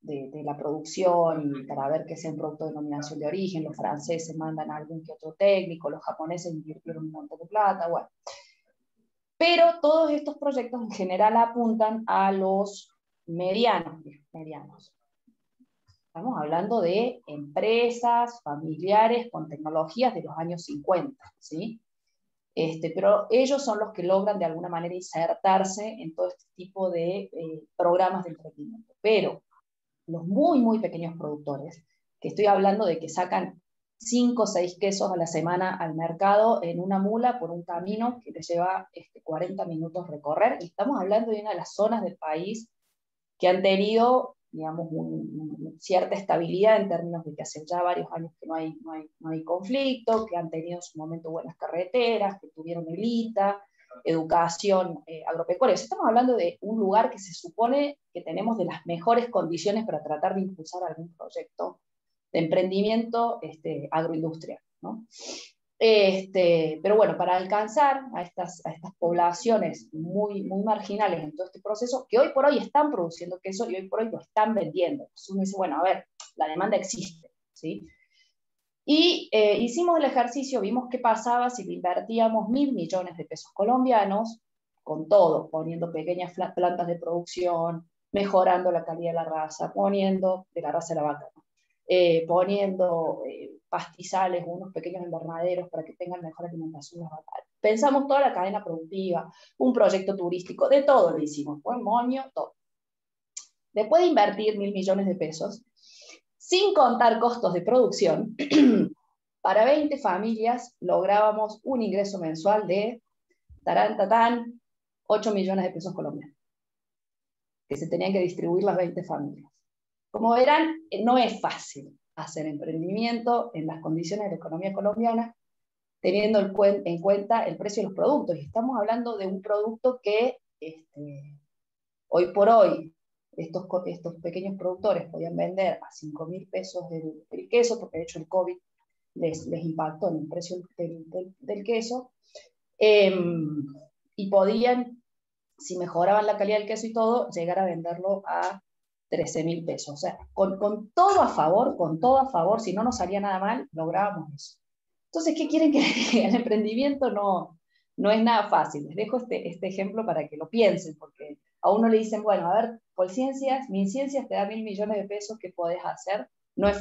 de la producción para ver que sea un producto de denominación de origen. Los franceses mandan a algún que otro técnico, los japoneses invirtieron un montón de plata, bueno. Pero todos estos proyectos en general apuntan a los medianos. Estamos hablando de empresas familiares con tecnologías de los años 50, ¿sí? Pero ellos son los que logran de alguna manera insertarse en todo este tipo de programas de emprendimiento. Pero los muy, muy pequeños productores, que estoy hablando de que sacan 5 o 6 quesos a la semana al mercado en una mula por un camino que les lleva 40 minutos recorrer, y estamos hablando de una de las zonas del país que han tenido, digamos, cierta estabilidad en términos de que hace ya varios años que no hay conflicto, que han tenido en su momento buenas carreteras, que tuvieron elita, educación agropecuaria. Estamos hablando de un lugar que se supone que tenemos de las mejores condiciones para tratar de impulsar algún proyecto de emprendimiento agroindustrial, ¿no? Pero bueno, para alcanzar a estas poblaciones muy, muy marginales en todo este proceso, que hoy por hoy están produciendo queso y hoy por hoy lo están vendiendo. Entonces uno dice, bueno, a ver, la demanda existe, ¿sí? Y hicimos el ejercicio, vimos qué pasaba si le invertíamos 1.000 millones de pesos colombianos, con todo, poniendo pequeñas plantas de producción, mejorando la calidad de la raza, poniendo, de la raza de la vaca, ¿no? Poniendo pastizales, unos pequeños invernaderos para que tengan mejor alimentación las vacas. Pensamos toda la cadena productiva, un proyecto turístico, de todo lo hicimos, buen moño, todo. Después de invertir 1.000 millones de pesos, sin contar costos de producción, para 20 familias lográbamos un ingreso mensual de 8 millones de pesos colombianos, que se tenían que distribuir las 20 familias. Como verán, no es fácil hacer emprendimiento en las condiciones de la economía colombiana, teniendo en cuenta el precio de los productos. Y estamos hablando de un producto que hoy por hoy estos pequeños productores podían vender a 5.000 pesos el queso, porque de hecho el COVID les impactó en el precio del queso, y podían, si mejoraban la calidad del queso y todo, llegar a venderlo a 13.000 pesos. O sea, con todo a favor, si no nos salía nada mal, lográbamos eso. Entonces, ¿qué quieren que diga? El emprendimiento no es nada fácil. Les dejo este ejemplo para que lo piensen, porque a uno le dicen, bueno, a ver, Colciencias, MinCiencias te da 1.000 millones de pesos, ¿qué podés hacer? No es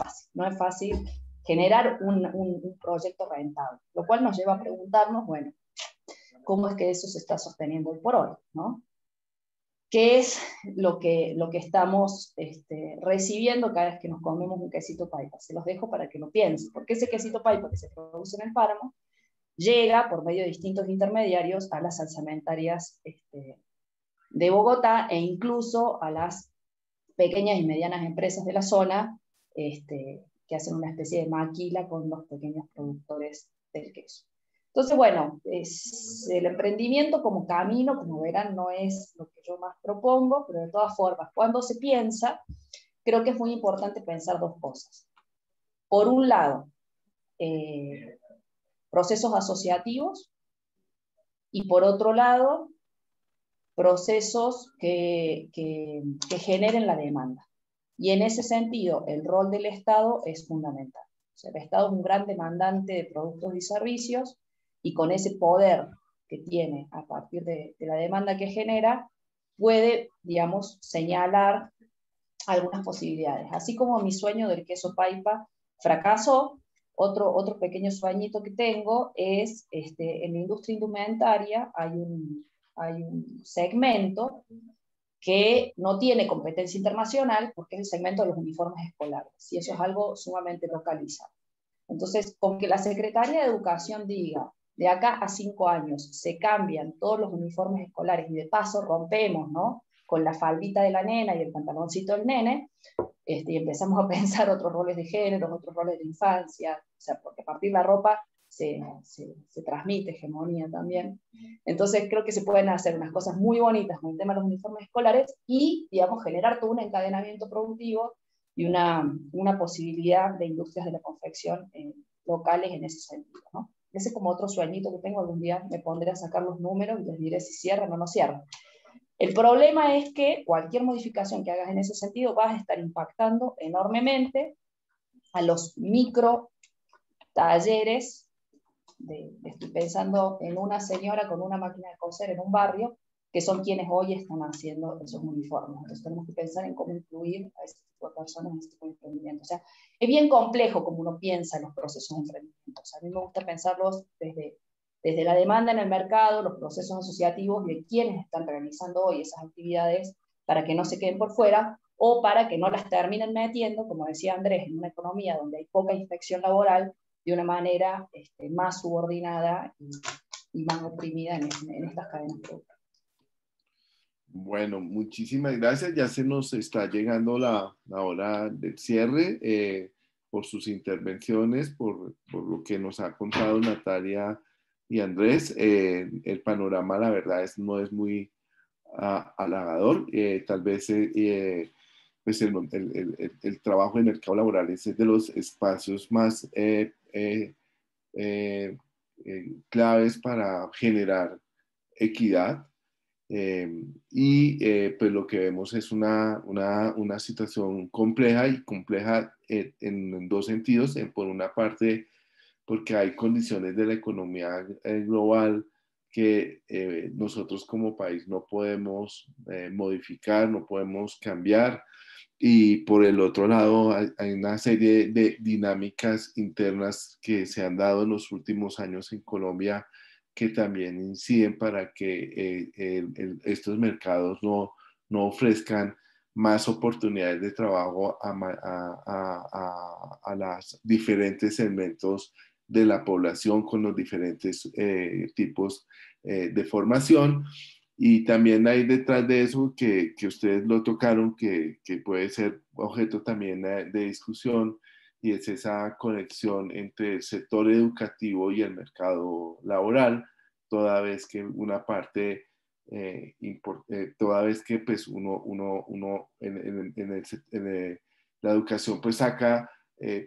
fácil generar un proyecto rentable, lo cual nos lleva a preguntarnos, bueno, ¿cómo es que eso se está sosteniendo hoy por hoy, ¿no? ¿Qué es lo que estamos recibiendo cada vez que nos comemos un quesito paipa? Se los dejo para que lo piensen, porque ese quesito paipa que se produce en el páramo llega por medio de distintos intermediarios a las salsamentarias de Bogotá, e incluso a las pequeñas y medianas empresas de la zona, que hacen una especie de maquila con los pequeños productores del queso. Entonces, bueno, el emprendimiento como camino, como verán, no es lo que yo más propongo, pero de todas formas, cuando se piensa, creo que es muy importante pensar dos cosas. Por un lado, procesos asociativos, y por otro lado, procesos que generen la demanda. Y en ese sentido, el rol del Estado es fundamental. O sea, el Estado es un gran demandante de productos y servicios, y con ese poder que tiene a partir de la demanda que genera, puede, digamos, señalar algunas posibilidades. Así como mi sueño del queso paipa fracasó, otro pequeño sueñito que tengo es, en la industria indumentaria hay un segmento que no tiene competencia internacional, porque es el segmento de los uniformes escolares, y eso es algo sumamente localizado. Entonces, con que la Secretaría de Educación diga, de acá a 5 años se cambian todos los uniformes escolares, y de paso rompemos, ¿no?, con la faldita de la nena y el pantaloncito del nene, y empezamos a pensar otros roles de género, otros roles de infancia, o sea, porque a partir de la ropa se transmite hegemonía también. Entonces creo que se pueden hacer unas cosas muy bonitas con el tema de los uniformes escolares, y, digamos, generar todo un encadenamiento productivo y una posibilidad de industrias de la confección locales en ese sentido, ¿no? Ese es como otro sueñito que tengo. Algún día me pondré a sacar los números y les diré si cierran o no cierran. El problema es que cualquier modificación que hagas en ese sentido vas a estar impactando enormemente a los micro talleres estoy pensando en una señora con una máquina de coser en un barrio, que son quienes hoy están haciendo esos uniformes. Entonces tenemos que pensar en cómo incluir a este tipo de personas en este tipo de emprendimiento. O sea, es bien complejo como uno piensa en los procesos de emprendimiento. O sea, a mí me gusta pensarlos desde la demanda en el mercado, los procesos asociativos y de quienes están realizando hoy esas actividades para que no se queden por fuera o para que no las terminen metiendo, como decía Andrés, en una economía donde hay poca inspección laboral, de una manera más subordinada y más oprimida en estas cadenas productivas. Bueno, muchísimas gracias. Ya se nos está llegando la hora del cierre, por sus intervenciones, por lo que nos ha contado Natalia y Andrés. El panorama, la verdad, no es muy halagador. Tal vez pues el trabajo en el mercado laboral es de los espacios más claves para generar equidad. Pues lo que vemos es una situación compleja y compleja en dos sentidos. Por una parte, porque hay condiciones de la economía global que nosotros como país no podemos modificar, no podemos cambiar. Y por el otro lado, hay una serie de dinámicas internas que se han dado en los últimos años en Colombia que también inciden para que estos mercados no ofrezcan más oportunidades de trabajo a los diferentes segmentos de la población con los diferentes tipos de formación. Y también hay detrás de eso que ustedes lo tocaron, que puede ser objeto también de discusión, y es esa conexión entre el sector educativo y el mercado laboral, toda vez que una parte, toda vez que pues uno la educación pues saca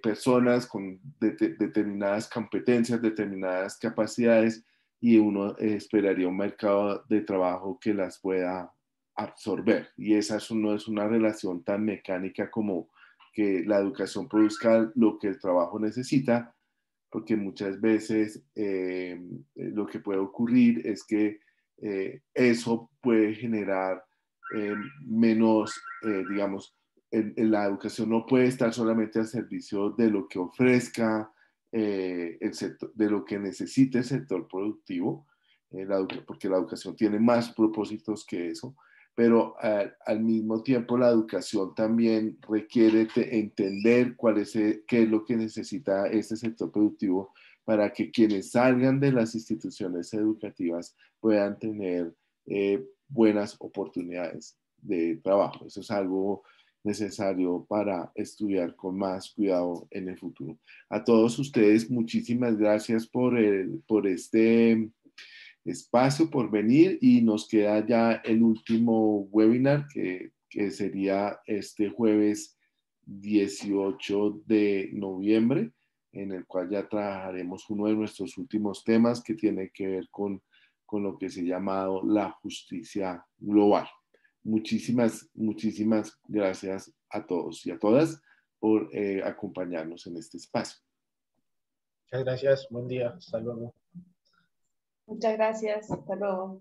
personas con determinadas competencias, determinadas capacidades, y uno esperaría un mercado de trabajo que las pueda absorber. Y esa no es una relación tan mecánica como que la educación produzca lo que el trabajo necesita, porque muchas veces lo que puede ocurrir es que eso puede generar menos, digamos, la educación no puede estar solamente al servicio de lo que ofrezca el sector, de lo que necesita el sector productivo, porque la educación tiene más propósitos que eso, pero al mismo tiempo la educación también requiere entender qué es lo que necesita este sector productivo para que quienes salgan de las instituciones educativas puedan tener buenas oportunidades de trabajo. Eso es algo necesario para estudiar con más cuidado en el futuro. A todos ustedes, muchísimas gracias por este espacio, por venir, y nos queda ya el último webinar que sería este jueves 18 de noviembre, en el cual ya trabajaremos uno de nuestros últimos temas que tiene que ver con lo que se ha llamado la justicia global. Muchísimas gracias a todos y a todas por acompañarnos en este espacio. Muchas gracias, buen día, hasta luego. Muchas gracias, hasta luego.